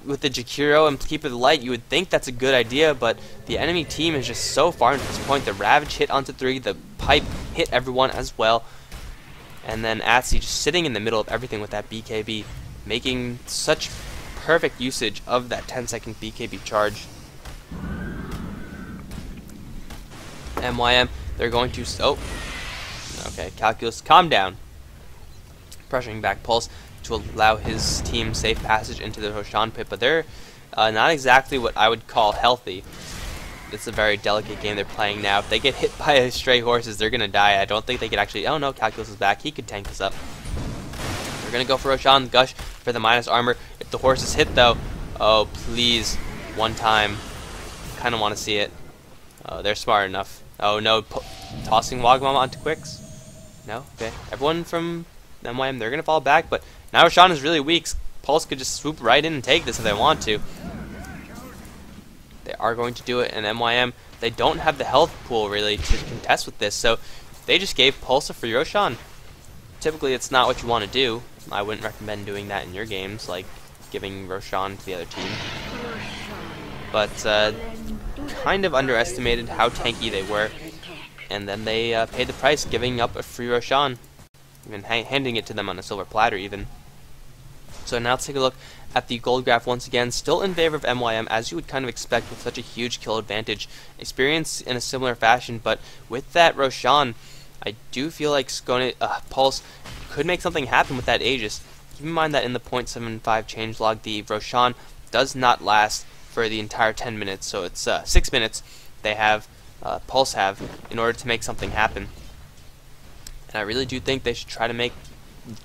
with the Jakiro and Keep It Light. You would think that's a good idea, but the enemy team is just so far at this point. The Ravage hit onto 3, the Pipe hit everyone as well, and then Atsi just sitting in the middle of everything with that BKB, making such perfect usage of that 10-second BKB charge. MYM, they're going to... Oh, okay, Calculus, calm down. Pressuring back Pulse to allow his team safe passage into the Roshan pit, but they're not exactly what I would call healthy. It's a very delicate game they're playing now. If they get hit by stray horses, they're going to die. I don't think they could actually... Oh no, Calculus is back. He could tank this up. They're going to go for Roshan Gush for the minus armor. If the horse is hit though, oh please, one time. Kind of want to see it. Oh, they're smart enough. Oh no, tossing Wagamama onto Quicks? No? Okay. Everyone from MYM, they're going to fall back, but now Roshan is really weak. Pulse could just swoop right in and take this if they want to. They are going to do it, and MYM, they don't have the health pool really to contest with this, so they just gave Pulse a free Roshan. Typically, it's not what you want to do. I wouldn't recommend doing that in your games, like giving Roshan to the other team. But kind of underestimated how tanky they were, and then they paid the price, giving up a free Roshan, even handing it to them on a silver platter even. So now let's take a look at the gold graph once again, still in favor of MYM, as you would kind of expect with such a huge kill advantage. Experience in a similar fashion, but with that Roshan, I do feel like Pulse could make something happen with that Aegis. Keep in mind that in the 0.75 changelog, the Roshan does not last for the entire 10 minutes, so it's 6 minutes they have, Pulse have, in order to make something happen. And I really do think they should try to make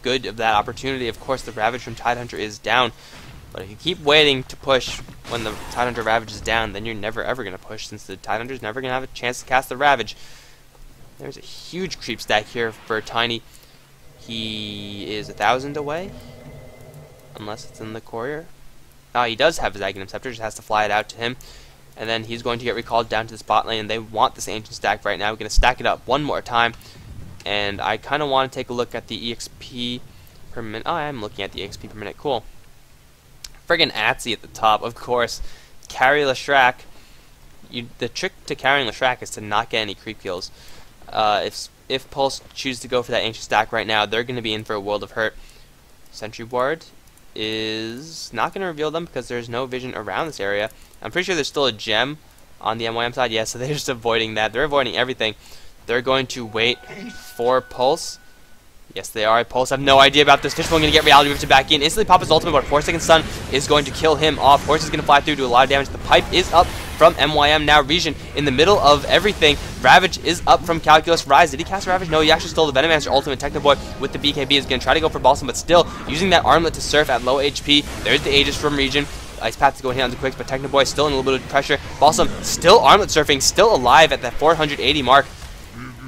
good of that opportunity. Of course, the Ravage from Tidehunter is down, but if you keep waiting to push when the Tidehunter Ravage is down, then you're never ever going to push, since the Tidehunter is never going to have a chance to cast the Ravage. There's a huge creep stack here for Tiny. He is 1,000 away, unless it's in the courier. He does have his Aghanim Scepter, just has to fly it out to him, and then he's going to get recalled down to the spot lane, and they want this Ancient stack right now. We're going to stack it up one more time. And I kind of want to take a look at the EXP per minute. Oh, I am looking at the EXP per minute. Cool. Friggin' Atsy at the top, of course. Carry Leshrac. The trick to carrying Leshrac is to not get any creep kills. If Pulse chooses to go for that Ancient stack right now, they're going to be in for a world of hurt. Sentry Ward is not going to reveal them because there's no vision around this area. I'm pretty sure there's still a gem on the MYM side. Yeah, so they're just avoiding that. They're avoiding everything. They're going to wait for Pulse. Yes, they are. Pulse have no idea about this. Fishbone going to get reality rifted back in. Instantly pop his ultimate, but 4 second stun is going to kill him off. Horse is going to fly through, do a lot of damage. The pipe is up from MYM now. Region in the middle of everything. Ravage is up from Calculus Rise. Did he cast Ravage? No, he actually stole the Venomancer ultimate. Technoboy with the BKB is going to try to go for Balsam, but still using that armlet to surf at low HP. There's the Aegis from Region. Ice Path to go in on the quicks, but Technoboy still in a little bit of pressure. Balsam still armlet surfing, still alive at that 480 mark.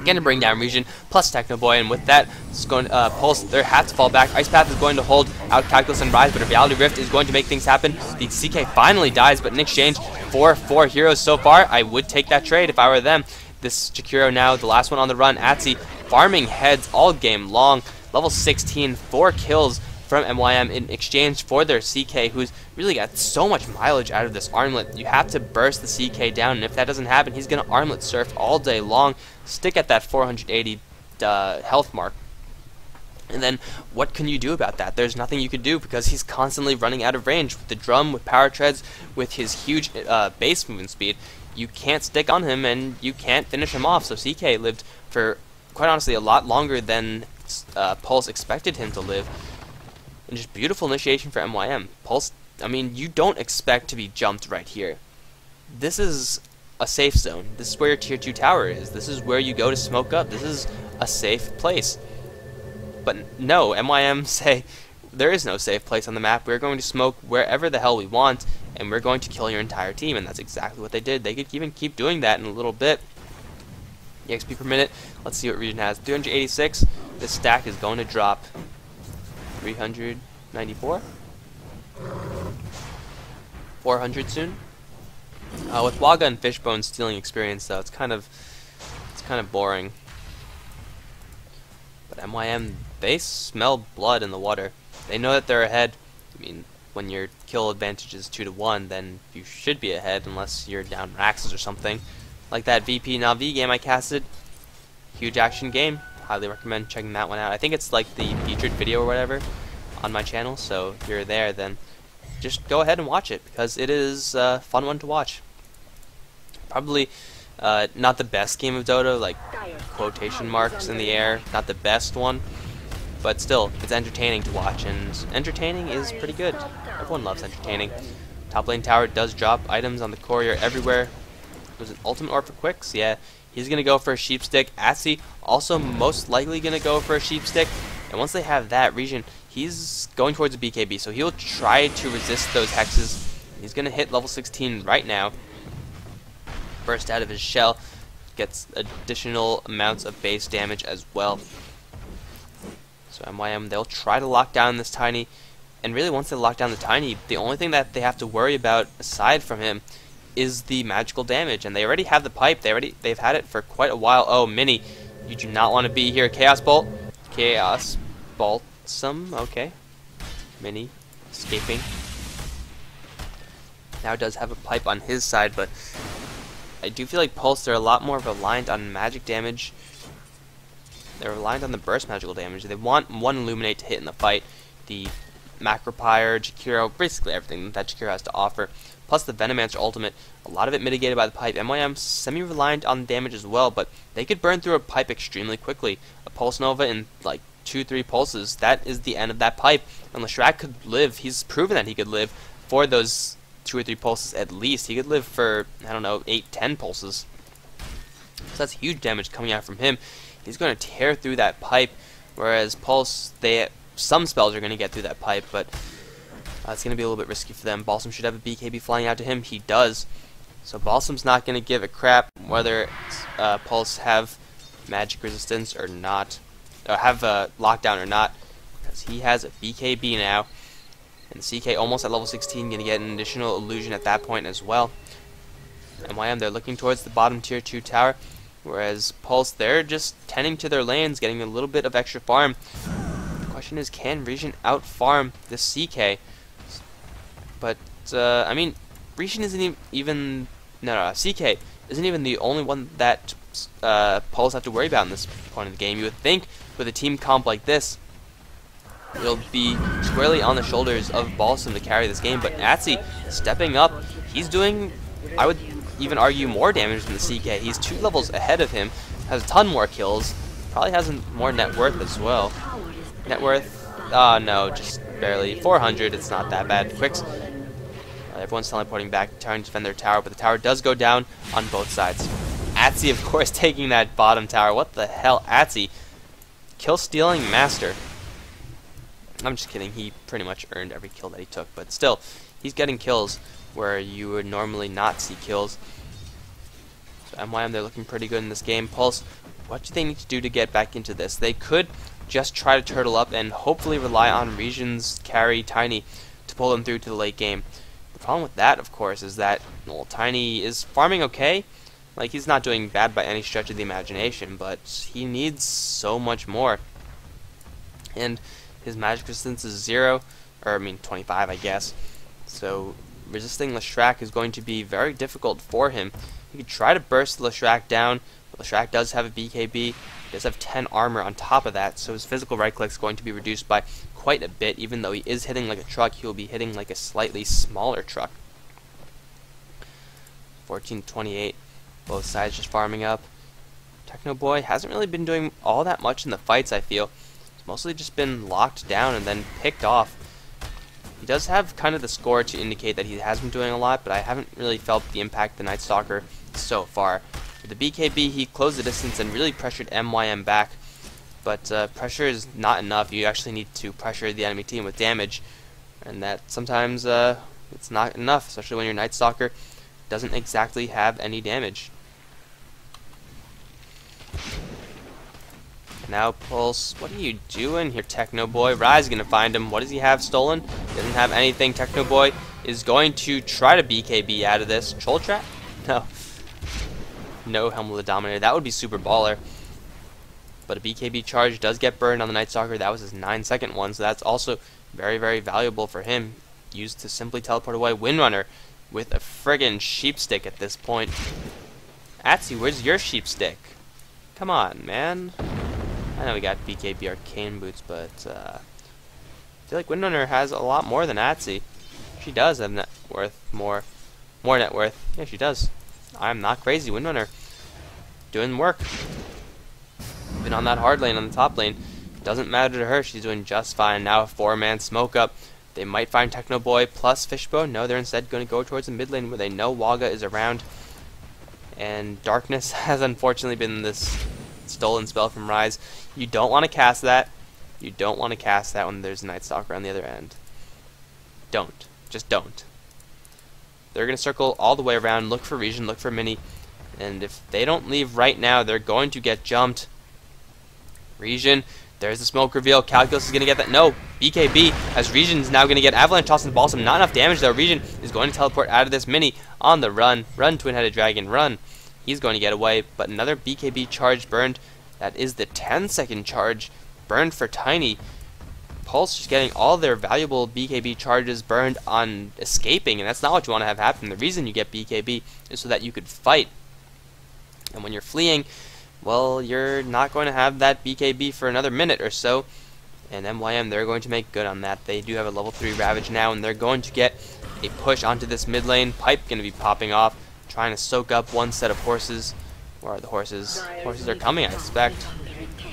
Going to bring down Region plus Technoboy, and with that, it's going Pulse. Their hat to fall back. Ice Path is going to hold out Calculus and Rise, but a Reality Rift is going to make things happen. The CK finally dies, but in exchange for 4 heroes so far, I would take that trade if I were them. This Jakiro now, the last one on the run. Atsy farming heads all game long. Level 16, 4 kills from MYM in exchange for their CK, who's really got so much mileage out of this armlet. You have to burst the CK down, and if that doesn't happen, he's going to armlet surf all day long, stick at that 480 health mark. And then what can you do about that? There's nothing you can do, because he's constantly running out of range. With the drum, with power treads, with his huge base movement speed, you can't stick on him and you can't finish him off. So CK lived for, quite honestly, a lot longer than Pulse expected him to live. And just beautiful initiation for MYM. Pulse, I mean, you don't expect to be jumped right here. This is a safe zone. This is where your tier 2 tower is. This is where you go to smoke up. This is a safe place. But no, MYM say there is no safe place on the map. We're going to smoke wherever the hell we want, and we're going to kill your entire team. And that's exactly what they did. They could even keep doing that in a little bit. EXP per minute. Let's see what Region has. 386. This stack is going to drop 394, 400 soon. With Waga and Fishbone stealing experience, though, it's kind of boring. But MYM, they smell blood in the water. They know that they're ahead. I mean, when your kill advantage is 2-1, then you should be ahead, unless you're down Raxes or something. Like that VP Na'Vi game I casted. Huge action game. Highly recommend checking that one out. I think it's like the featured video or whatever on my channel, so if you're there, then just go ahead and watch it, because it is a fun one to watch. Probably not the best game of Dota, like quotation marks in the air, not the best one, but still, it's entertaining to watch, and entertaining is pretty good. Everyone loves entertaining. Top lane tower does drop items on the courier everywhere. Was it ultimate or for quicks? Yeah. He's going to go for a sheep stick. Atsy also most likely going to go for a sheep stick. And once they have that Region, he's going towards a BKB. So he'll try to resist those hexes. He's going to hit level 16 right now. Burst out of his shell. Gets additional amounts of base damage as well. So MYM, they'll try to lock down this Tiny. And really, once they lock down the Tiny, the only thing that they have to worry about aside from him is the magical damage, and they already have the pipe. They've had it for quite a while. Oh, Mini, you do not want to be here. Chaos Bolt, Chaos Bolt. some. Okay. Mini escaping. Now does have a pipe on his side, but I do feel like Pulse, they're a lot more reliant on magic damage. They're reliant on the burst magical damage. They want one Illuminate to hit in the fight. The Macropyre, Jakiro, basically everything that Jakiro has to offer. Plus the Venomancer ultimate, a lot of it mitigated by the pipe. MYM semi-reliant on damage as well, but they could burn through a pipe extremely quickly. A Pulse Nova in like 2-3 pulses, that is the end of that pipe. And Leshrac could live, he's proven that he could live for those 2 or 3 pulses at least. He could live for, I don't know, 8-10 pulses. So that's huge damage coming out from him. He's going to tear through that pipe, whereas Pulse, some spells are going to get through that pipe, but it's going to be a little bit risky for them. Balsam should have a BKB flying out to him. He does. So Balsam's not going to give a crap whether Pulse have magic resistance or not, or have lockdown or not, because he has a BKB now. And the CK almost at level 16, going to get an additional illusion at that point as well. MYM, they're looking towards the bottom tier 2 tower, whereas Pulse, they're just tending to their lanes, getting a little bit of extra farm. The question is, can Regen out-farm the CK? But, I mean, Regen isn't even... No, CK isn't even the only one that Pulse have to worry about in this point of the game. You would think, with a team comp like this, it'll be squarely on the shoulders of Balsam to carry this game, but Atsi stepping up, he's doing, I would even argue, more damage than the CK. He's 2 levels ahead of him, has a ton more kills, probably has more net worth as well. Net worth, no, just barely 400, it's not that bad. Quicks, everyone's teleporting back, trying to defend their tower, but the tower does go down on both sides. Atsi, of course, taking that bottom tower. What the hell, Atsi? Kill-stealing master. I'm just kidding, he pretty much earned every kill that he took, but still, he's getting kills where you would normally not see kills. So MYM, they're looking pretty good in this game. Pulse, what do they need to do to get back into this? They could just try to turtle up and hopefully rely on Region's carry Tiny to pull them through to the late game. The problem with that, of course, is that, well, Tiny is farming okay. Like, he's not doing bad by any stretch of the imagination, but he needs so much more. And his magic resistance is 0, or I mean 25, I guess. So resisting Leshrac is going to be very difficult for him. He could try to burst Leshrac down, but Leshrac does have a BKB. He does have 10 armor on top of that, so his physical right click is going to be reduced by quite a bit. Even though he is hitting like a truck, he'll be hitting like a slightly smaller truck. 14-28, both sides just farming up. Techno Boy hasn't really been doing all that much in the fights, I feel. Mostly just been locked down and then picked off. He does have kind of the score to indicate that he has been doing a lot, but I haven't really felt the impact of the Night Stalker so far. With the BKB, he closed the distance and really pressured MYM back, but pressure is not enough. You actually need to pressure the enemy team with damage, and that sometimes it's not enough, especially when your Night Stalker doesn't exactly have any damage. Now Pulse, what are you doing here, Techno Boy? Rise is going to find him. What does he have stolen? Doesn't have anything. Techno Boy is going to try to BKB out of this. Troll Trap? No. No Helm of the Dominator. That would be super baller. But a BKB charge does get burned on the Night Stalker. That was his 9-second one, so that's also very, very valuable for him. Used to simply teleport away Windrunner with a friggin' sheep stick at this point. Atsi, where's your sheep stick? Come on, man. I know we got BKB Arcane Boots, but I feel like Windrunner has a lot more than Atsi. She does have net worth, more net worth. Yeah, she does. I'm not crazy. Windrunner doing work. Even on that hard lane, on the top lane, doesn't matter to her. She's doing just fine. Now a 4-man smoke up. They might find Techno Boy plus Fishbone. No, they're instead going to go towards the mid lane where they know Waga is around. And Darkness has unfortunately been this stolen spell from Rise. You don't want to cast that. You don't want to cast that when there's a Night Stalker on the other end. Don't. Just don't. They're going to circle all the way around, look for Regen, look for Mini, and if they don't leave right now, they're going to get jumped. Regen, there's the smoke reveal. Calculus is going to get that. No, BKB, as Regen is now going to get Avalanche Toss and Balsam. Not enough damage though. Regen is going to teleport out of this Mini on the run. Run, Twin-Headed Dragon, run. He's going to get away, but another BKB charge burned. That is the 10-second charge burned for Tiny. Pulse just getting all their valuable BKB charges burned on escaping, and that's not what you want to have happen. The reason you get BKB is so that you could fight. And when you're fleeing, well, you're not going to have that BKB for another minute or so. And MYM, they're going to make good on that. They do have a level 3 Ravage now, and they're going to get a push onto this mid lane. Pipe going to be popping off, trying to soak up one set of horses. Where are the horses? Horses are coming, I expect.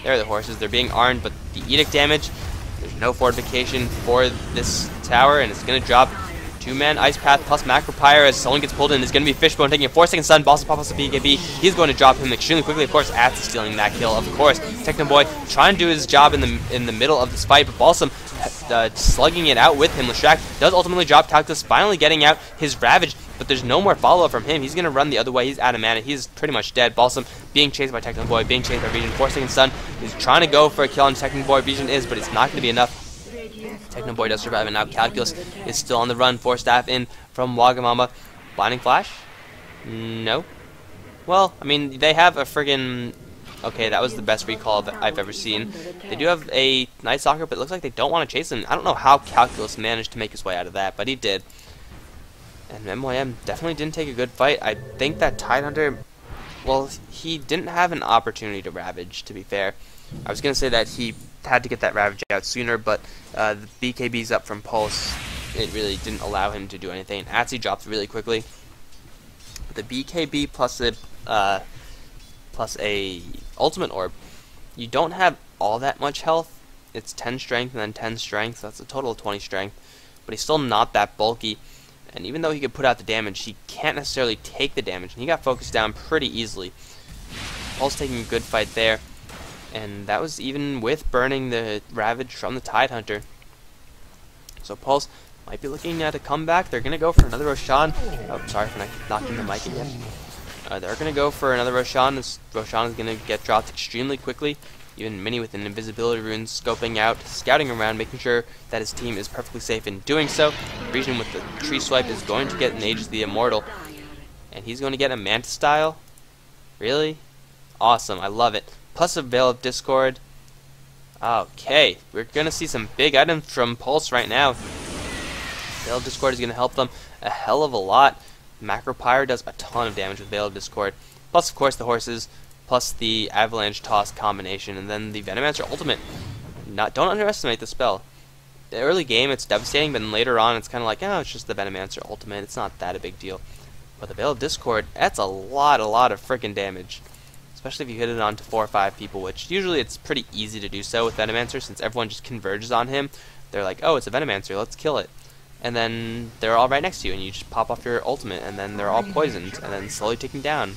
There are the horses. They're being armed, but the Edict damage, there's no fortification for this tower, and it's going to drop. 2-man Ice Path plus Macro Pyre as someone gets pulled in. Is going to be Fishbone taking a 4-second stun. Boss pop us a BKB. He's going to drop him extremely quickly. Of course, Ats is stealing that kill. Of course, Technoboy trying to do his job in the middle of this fight, but Balsam slugging it out with him. Leshrac does ultimately drop. Calculus finally getting out his Ravage, but there's no more follow-up from him. He's going to run the other way. He's out of mana. He's pretty much dead. Balsam being chased by Technoboy, being chased by Vision. 4-second stun. He's trying to go for a kill on Technoboy. Vision is, but it's not going to be enough. Technoboy does survive, and now Calculus is still on the run. 4 staff in from Wagamama. Blinding Flash? No. Well, I mean, they have a friggin'... Okay, that was the best recall that I've ever seen. They do have a Night Stalker, but it looks like they don't want to chase him. I don't know how Calculus managed to make his way out of that, but he did. And MYM definitely didn't take a good fight. I think that Tidehunter... Well, he didn't have an opportunity to Ravage, to be fair. I was going to say that he had to get that Ravage out sooner, but the BKBs up from Pulse, it really didn't allow him to do anything. Atsy dropped really quickly. The BKB plus a Ultimate Orb, you don't have all that much health. It's 10 strength and then 10 strength, so that's a total of 20 strength. But he's still not that bulky, and even though he could put out the damage, he can't necessarily take the damage, and he got focused down pretty easily. Pulse taking a good fight there. And that was even with burning the Ravage from the Tidehunter. So Pulse might be looking at a comeback. They're going to go for another Roshan. Oh, sorry for not knocking the mic again. They're going to go for another Roshan. This Roshan is going to get dropped extremely quickly. Even Mini with an invisibility rune, scoping out, scouting around, making sure that his team is perfectly safe in doing so. Region with the tree swipe is going to get an Aegis the Immortal. And he's going to get a Manta style. Really? Awesome. I love it. Plus a Veil of Discord. Okay, we're going to see some big items from Pulse right now. Veil of Discord is going to help them a hell of a lot. Macro Pyre does a ton of damage with Veil of Discord. Plus, of course, the horses, plus the Avalanche Toss combination, and then the Venomancer Ultimate. Don't underestimate the spell. The early game, it's devastating, but then later on, it's kind of like, oh, it's just the Venomancer Ultimate. It's not that a big deal. But the Veil of Discord, that's a lot of freaking damage. Especially if you hit it onto 4 or 5 people, which usually it's pretty easy to do so with Venomancer, since everyone just converges on him. They're like, oh, it's a Venomancer, let's kill it. And then they're all right next to you, and you just pop off your ultimate, and then they're all poisoned, and then slowly taken down.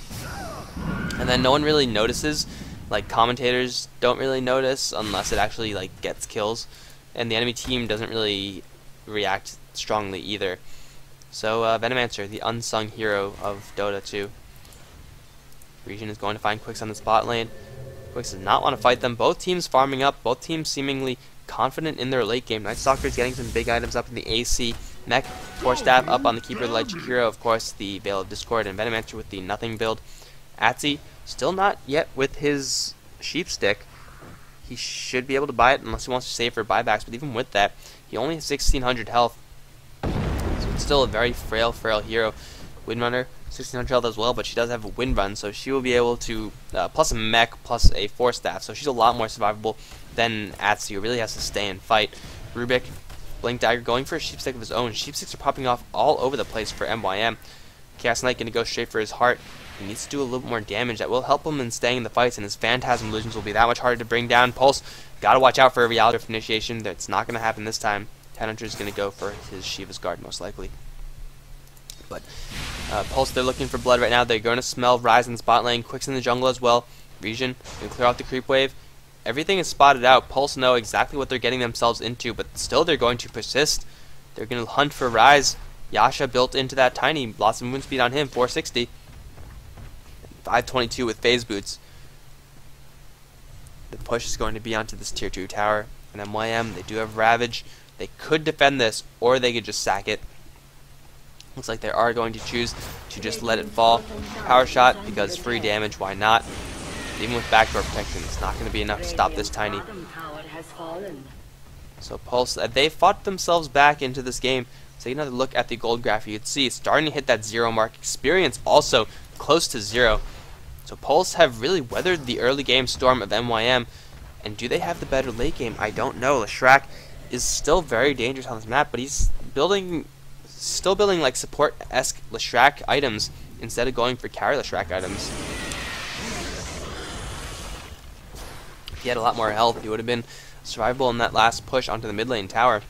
And then no one really notices. Like, commentators don't really notice unless it actually, like, gets kills. And the enemy team doesn't really react strongly either. So, Venomancer, the unsung hero of Dota 2. Region is going to find Quicks on the spot lane. Quicks does not want to fight them. Both teams farming up. Both teams seemingly confident in their late game. Night Stalker is getting some big items up in the AC. Mech, 4 staff up on the Keeper of the Light Jakiro. Of course, the Veil of Discord and Venomancer with the nothing build. Atsy, still not yet with his Sheep Stick. He should be able to buy it unless he wants to save for buybacks. But even with that, he only has 1600 health. So it's still a very frail hero. Windrunner, 1600 health as well, but she does have a wind run, so she will be able to, plus a mech, plus a 4 staff, so she's a lot more survivable than Atsy, who really has to stay and fight. Rubik, Blink Dagger, going for a Sheep Stick of his own. Sheep Sticks are popping off all over the place for MYM. Chaos Knight going to go straight for his heart. He needs to do a little bit more damage. That will help him in staying in the fights, and his Phantasm Illusions will be that much harder to bring down. Pulse, gotta watch out for a Reality Drift initiation. That's not going to happen this time. Tidehunter is going to go for his Shiva's Guard, most likely. But Pulse, they're looking for blood right now. They're going to smell Rise in the spot lane. Quicks in the jungle as well. Region, going to clear out the creep wave. Everything is spotted out. Pulse know exactly what they're getting themselves into, but still they're going to persist. They're going to hunt for Rise. Yasha built into that tiny. Lots of movement speed on him. 460. 522 with phase boots. The push is going to be onto this tier 2 tower. And MYM, they do have Ravage. They could defend this, or they could just sack it. Looks like they are going to choose to just let it fall. Power shot, because free damage, why not? Even with backdoor protection, it's not going to be enough to stop this tiny. So Pulse, they fought themselves back into this game. So take another look at the gold graph. You can see it's starting to hit that 0 mark. Experience also close to 0. So Pulse have really weathered the early game storm of MYM. And do they have the better late game? I don't know. Leshrac is still very dangerous on this map, but he's still building like support-esque Leshrac items instead of going for carry Leshrac items. If he had a lot more health, he would have been survivable in that last push onto the mid lane tower.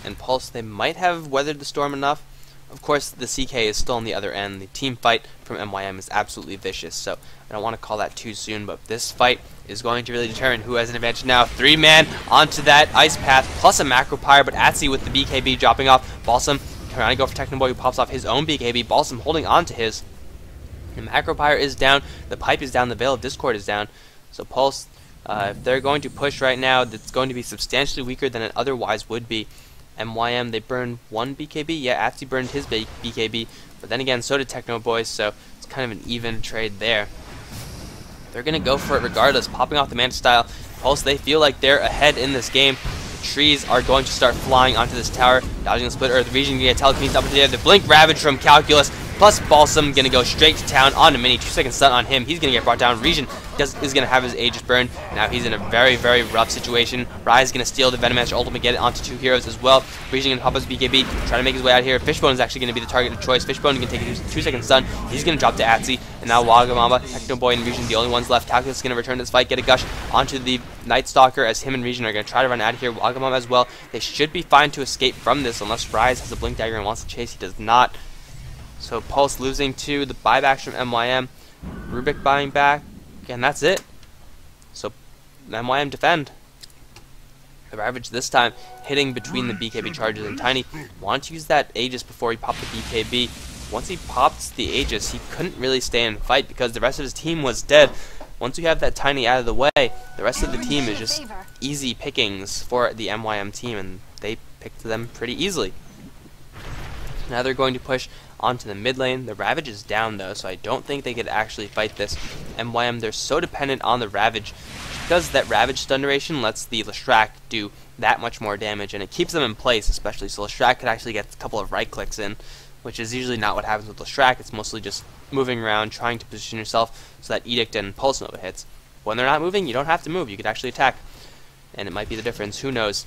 And Pulse, they might have weathered the storm enough. Of course, the CK is still on the other end. The team fight from MYM is absolutely vicious, so I don't want to call that too soon, but this fight is going to really determine who has an advantage now. 3-man onto that ice path, plus a macro pyre, but Atsi with the BKB dropping off. Balsam trying to go for Technoboy, who pops off his own BKB. Balsam holding on to his. The macro pyre is down, the pipe is down, the Veil of Discord is down. So Pulse, if they're going to push right now, it's going to be substantially weaker than it otherwise would be. MYM, they burned 1 BKB. Yeah, Atsi burned his BKB, but then again, so did Technoboy, so it's kind of an even trade there. They're going to go for it regardless, popping off the Manta style. Pulse, they feel like they're ahead in this game. The trees are going to start flying onto this tower, dodging the split earth region, going to get telekinesis up into the air. The Blink Ravage from Calculus, plus Balsam, going to go straight to town on a mini. 2-second stun on him. He's going to get brought down. Region is going to have his Aegis burn. Now he's in a very, very rough situation. Rise is going to steal the Venomancer ultimate, get it onto 2 heroes as well. Region going to pop his BKB, try to make his way out here. Fishbone is actually going to be the target of choice. Fishbone can take a 2-second stun. He's going to drop to Atsi. And now Wagamama, Technoboy, and Region, the only ones left. Calculus is going to return to this fight, get a gush onto the Night Stalker as him and Region are going to try to run out of here. Wagamama as well. They should be fine to escape from this unless Rise has a Blink Dagger and wants to chase. He does not. So Pulse losing to the buybacks from MYM. Rubik buying back. And that's it. So MYM defend. The Ravage this time hitting between the BKB charges, and Tiny wanted to use that Aegis before he popped the BKB. Once he popped the Aegis, he couldn't really stay and fight because the rest of his team was dead. Once you have that Tiny out of the way, the rest of the team is just easy pickings for the MYM team, and they picked them pretty easily. Now they're going to push onto the mid lane. The Ravage is down though, so I don't think they could actually fight this. MYM, they're so dependent on the Ravage because that Ravage stun duration lets the Leshrac do that much more damage, and it keeps them in place especially, so Leshrac could actually get a couple of right clicks in, which is usually not what happens with Leshrac. It's mostly just moving around, trying to position yourself so that Edict and Pulse Nova hits. When they're not moving, you don't have to move, you could actually attack, and it might be the difference, who knows.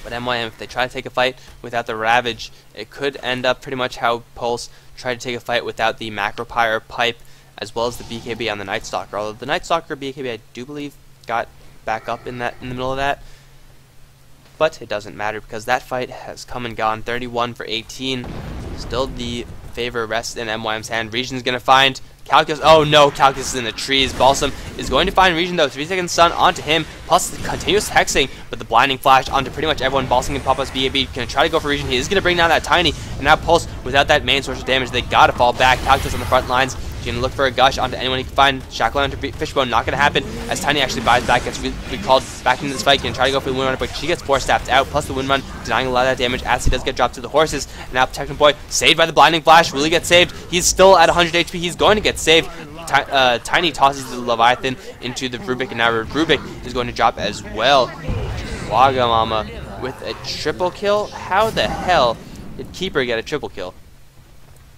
But MYM, if they try to take a fight without the Ravage, it could end up pretty much how Pulse tried to take a fight without the Macro Pyre pipe, as well as the BKB on the Night Stalker. Although the Night Stalker BKB, I do believe, got back up in the middle of that. But it doesn't matter because that fight has come and gone. 31 for 18. Still the favor rests in MYM's hand. Region's going to find Calculus. Oh no, Calculus is in the trees. Balsam is going to find Region though. 3-second stun onto him, plus the continuous hexing, but the blinding flash onto pretty much everyone. Balsam can pop us BAB. Going to try to go for Region. He is going to bring down that Tiny, and now Pulse, without that main source of damage, they got to fall back. Calculus on the front lines. He's going to look for a gush onto anyone he can find. Shackle onto Fishbone, not going to happen, as Tiny actually buys back, gets recalled back into this fight. Going to try to go for the Windrunner, but she gets 4-staffed out, plus the Windrun, denying a lot of that damage. Atsi does get dropped to the horses. And now Technoboy, saved by the blinding flash, really gets saved. He's still at 100 HP. He's going to get saved. Tiny tosses the Leviathan into the Rubik, and now Rubik is going to drop as well. Wagamama with a triple kill? How the hell did Keeper get a triple kill?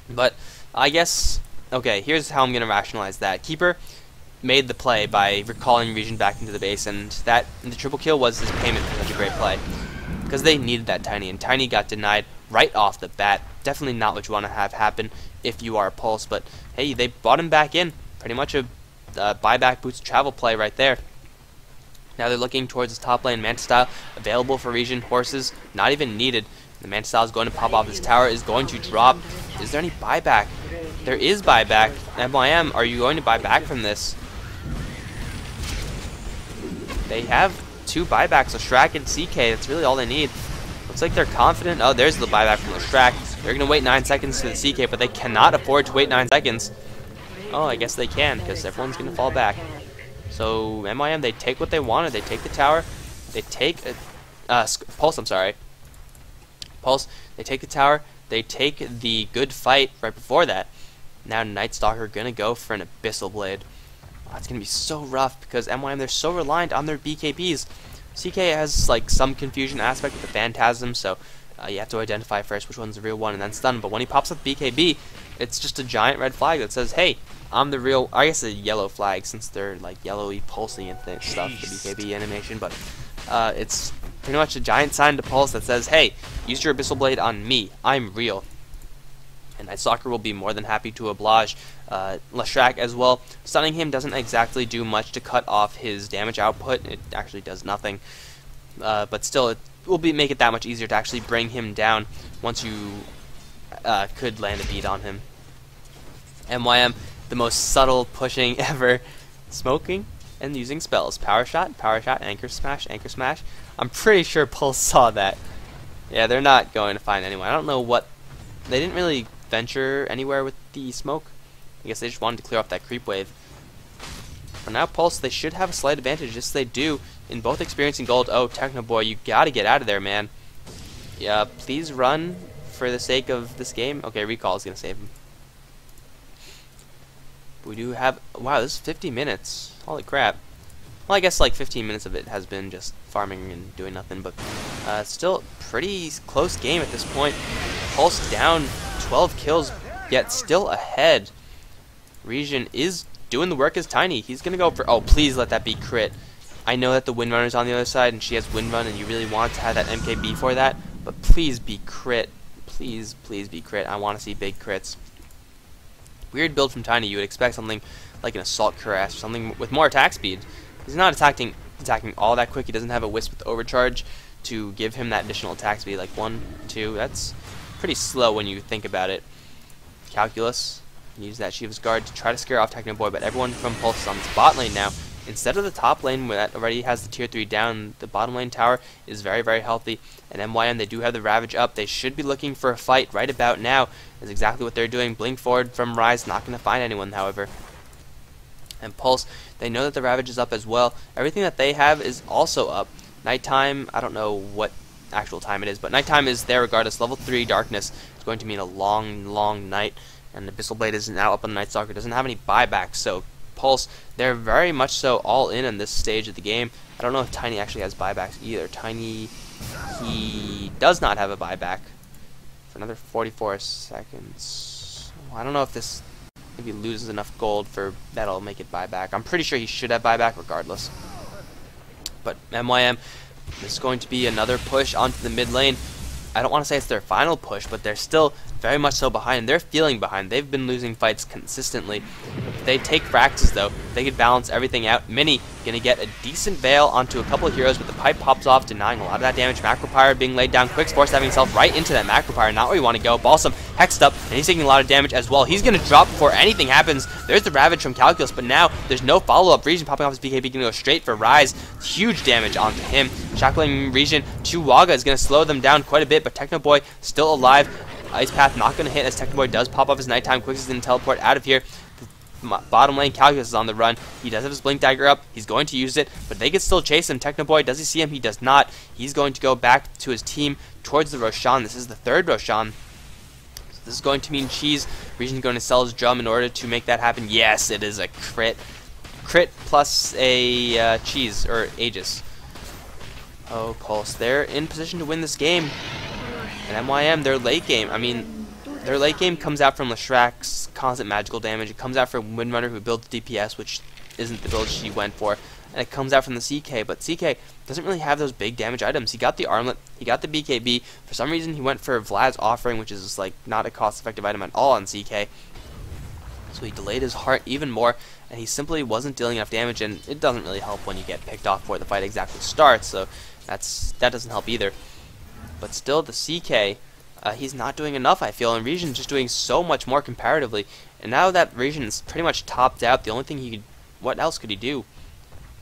But I guess, okay, here's how I'm going to rationalize that. Keeper made the play by recalling Region back into the base, and the triple kill was his payment for such a great play. Because they needed that Tiny, and Tiny got denied right off the bat. Definitely not what you want to have happen if you are a Pulse, but hey, they brought him back in. Pretty much a buyback boots travel play right there. Now they're looking towards the top lane. Manta style available for Region. Horses not even needed. The Manta style is going to pop off. This tower is going to drop. Is there any buyback? There is buyback. MYM, are you going to buy back from this? They have 2 buybacks, so Shrek and CK. That's really all they need. Looks like they're confident. Oh, there's the buyback from the Shrek. They're going to wait 9 seconds to the CK, but they cannot afford to wait 9 seconds. Oh, I guess they can, because everyone's going to fall back. So, MYM, they take what they wanted. They take the tower. They take... Pulse, I'm sorry. Pulse, they take the tower. They take the good fight right before that. Now Night Stalker going to go for an Abyssal Blade It's going to be so rough because MYM, they're so reliant on their BKBs. CK has like some confusion aspect with the Phantasm, so you have to identify first which one's the real one and then stun. But when he pops up BKB, it's just a giant red flag that says, hey, I'm the real, I guess a yellow flag since they're like yellowy pulsing and stuff, the BKB animation, but it's pretty much a giant sign to Pulse that says, hey, use your Abyssal Blade on me, I'm real. And Night Stalker will be more than happy to oblige. Leshrac as well. Stunning him doesn't exactly do much to cut off his damage output. It actually does nothing. But still, it will make it that much easier to actually bring him down once you could land a beat on him. MYM, the most subtle pushing ever. Smoking and using spells. Power Shot, Anchor Smash, Anchor Smash. I'm pretty sure Pulse saw that. Yeah, they're not going to find anyone. I don't know what... They didn't really venture anywhere with the smoke. I guess they just wanted to clear off that creep wave. For now, Pulse, they should have a slight advantage. Yes, they do. In both experience and gold. Oh, Techno Boy, you gotta get out of there, man. Yeah, please run for the sake of this game. Okay, Recall is gonna save him. We do have... Wow, this is 50 minutes. Holy crap. Well, I guess like 15 minutes of it has been just farming and doing nothing, but still pretty close game at this point. Pulse down 12 kills, yet still ahead. Region is doing the work as Tiny. He's going to go for... Oh, please let that be crit. I know that the Windrunner's on the other side, and she has Windrun, and you really want to have that MKB for that, but please be crit. Please, please be crit. I want to see big crits. Weird build from Tiny. You would expect something like an Assault Cuirass, or something with more attack speed. He's not attacking all that quick. He doesn't have a Wisp with Overcharge to give him that additional attack speed, like 1, 2. That's pretty slow when you think about it. Calculus, use that Shiva's Guard to try to scare off Techno Boy, but everyone from Pulse is on the bot lane now. Instead of the top lane where that already has the tier 3 down, the bottom lane tower is very, very healthy. And MYM, they do have the Ravage up. They should be looking for a fight right about now. Is exactly what they're doing. Blink forward from Rise, not going to find anyone, however. And Pulse, they know that the Ravage is up as well. Everything that they have is also up. Nighttime, I don't know what actual time it is, but nighttime is there regardless. Level 3 darkness is going to mean a long, long night, and the Abyssal Blade is now up on the Night Stalker. Doesn't have any buybacks, so Pulse, they're very much so all in on this stage of the game. I don't know if Tiny actually has buybacks either. Tiny, he does not have a buyback for another 44 seconds. I don't know if this, if he loses enough gold for that'll make it buyback. I'm pretty sure he should have buyback regardless. But MYM, this is going to be another push onto the mid lane. I don't want to say it's their final push, but they're still very much so behind. They're feeling behind. They've been losing fights consistently. If they take Fraxes, though, they could balance everything out. Mini going to get a decent Veil onto a couple of heroes, but the pipe pops off, denying a lot of that damage. Macropyre being laid down. Quick's force having himself right into that Macropyre. Not where you want to go. Balsam hexed up, and he's taking a lot of damage as well. He's going to drop before anything happens. There's the Ravage from Calculus, but now there's no follow-up. Region popping off his BKB, going to go straight for Rise. Huge damage onto him. Shackling Region to Waga is going to slow them down quite a bit, but Techno Boy still alive. Ice Path not going to hit as Techno Boy does pop off his nighttime. Quicks is going to teleport out of here. The bottom lane, Calculus is on the run. He does have his Blink Dagger up. He's going to use it, but they can still chase him. Techno Boy, does he see him? He does not. He's going to go back to his team towards the Roshan. This is the third Roshan. So this is going to mean Cheese. Region's going to sell his drum in order to make that happen. Yes, it is a crit. Crit plus a Cheese, or Aegis. Oh, Pulse. They're in position to win this game. And MYM, their late game, I mean, their late game comes out from Leshrac's constant magical damage. It comes out from Windrunner, who builds DPS, which isn't the build she went for. And it comes out from the CK, but CK doesn't really have those big damage items. He got the Armlet, he got the BKB. For some reason, he went for Vlad's Offering, which is like not a cost-effective item at all on CK. So he delayed his heart even more, and he simply wasn't dealing enough damage, and it doesn't really help when you get picked off before the fight exactly starts, so that doesn't help either. But still, the CK, he's not doing enough, I feel, and Region's just doing so much more comparatively. And now that Region's pretty much topped out, the only thing he could... What else could he do?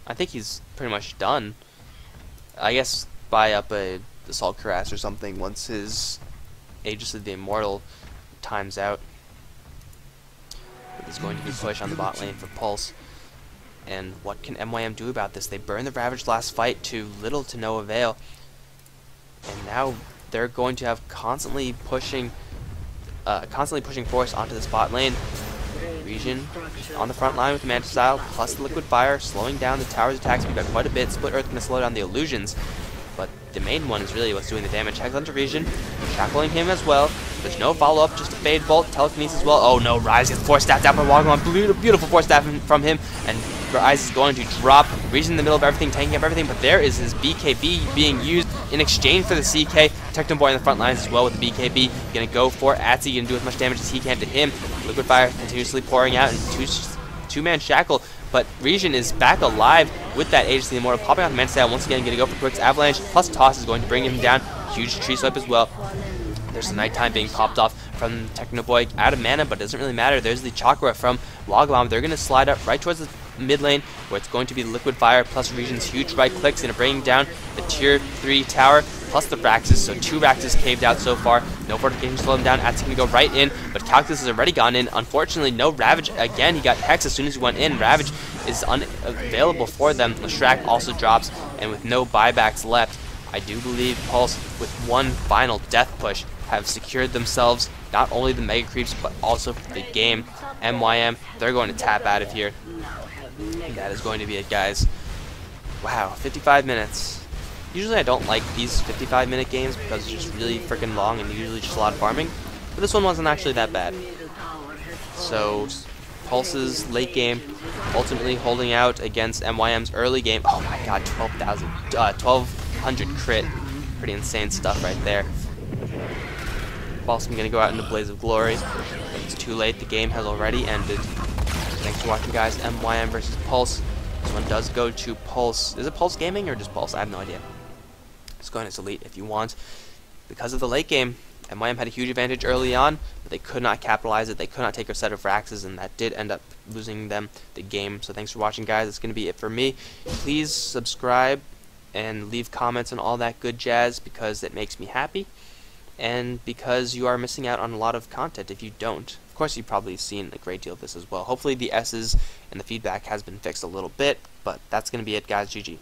I think he's pretty much done. I guess buy up a Assault Cuirass or something once his Aegis of the Immortal times out. But there's going to be push on the bot lane for Pulse. And what can MYM do about this? They burned the Ravage last fight to little to no avail. And now they're going to have constantly pushing force onto this bot lane. Region on the front line with the Manta Style, plus the Liquid Fire, slowing down the tower's attack speed by quite a bit. Split Earth going to slow down the illusions, but the main one is really what's doing the damage. Hex onto Region, shackling him as well. There's no follow-up, just a Fade Bolt, Telekinesis as well. Oh no, Rise gets force staffed out by Wagamon. Beautiful force staff from him, and Rise is going to drop. Region in the middle of everything, tanking up everything, but there is his BKB being used in exchange for the CK. Techno Boy on the front lines as well with the BKB. Gonna go for Atsi, gonna do as much damage as he can to him. Liquid Fire continuously pouring out, and two-man shackle, but Region is back alive with that Aegis of the Immortal, popping out the Manta Style once again, gonna go for Quick's Avalanche, plus Toss is going to bring him down. Huge tree swipe as well. There's the Nighttime being popped off from Techno Boy, out of mana, but it doesn't really matter. There's the Chakra from Wagamon. They're going to slide up right towards the mid lane, where it's going to be the Liquid Fire plus Region's huge right clicks, going to bring down the tier 3 tower, plus the Raxes. So 2 Raxes caved out so far. No fortification to slow him down. At's going to go right in, but Calculus has already gone in. Unfortunately, no Ravage. Again, he got Hex as soon as he went in. Ravage is unavailable for them. Leshrac also drops, and with no buybacks left, I do believe Pulse, with one final death push, have secured themselves not only the Mega Creeps, but also the game. MYM, they're going to tap out of here. That is going to be it, guys. Wow, 55 minutes. Usually I don't like these 55-minute games because it's just really freaking long and usually just a lot of farming. But this one wasn't actually that bad. So, Pulse's late game ultimately holding out against MYM's early game. Oh my god, 1200 crit. Pretty insane stuff right there. Pulse, I'm going to go out into Blaze of Glory, but it's too late. The game has already ended. Thanks for watching, guys. MYM versus Pulse. This one does go to Pulse. Is it Pulse Gaming or just Pulse? I have no idea. Just go ahead and delete if you want. Because of the late game, MYM had a huge advantage early on, but they could not capitalize it. They could not take a set of Raxes, and that did end up losing them the game. So thanks for watching, guys. That's going to be it for me. Please subscribe and leave comments and all that good jazz, because it makes me happy, and because you are missing out on a lot of content if you don't. Of course, you've probably seen a great deal of this as well. Hopefully the S's and the feedback has been fixed a little bit, but that's going to be it, guys. GG.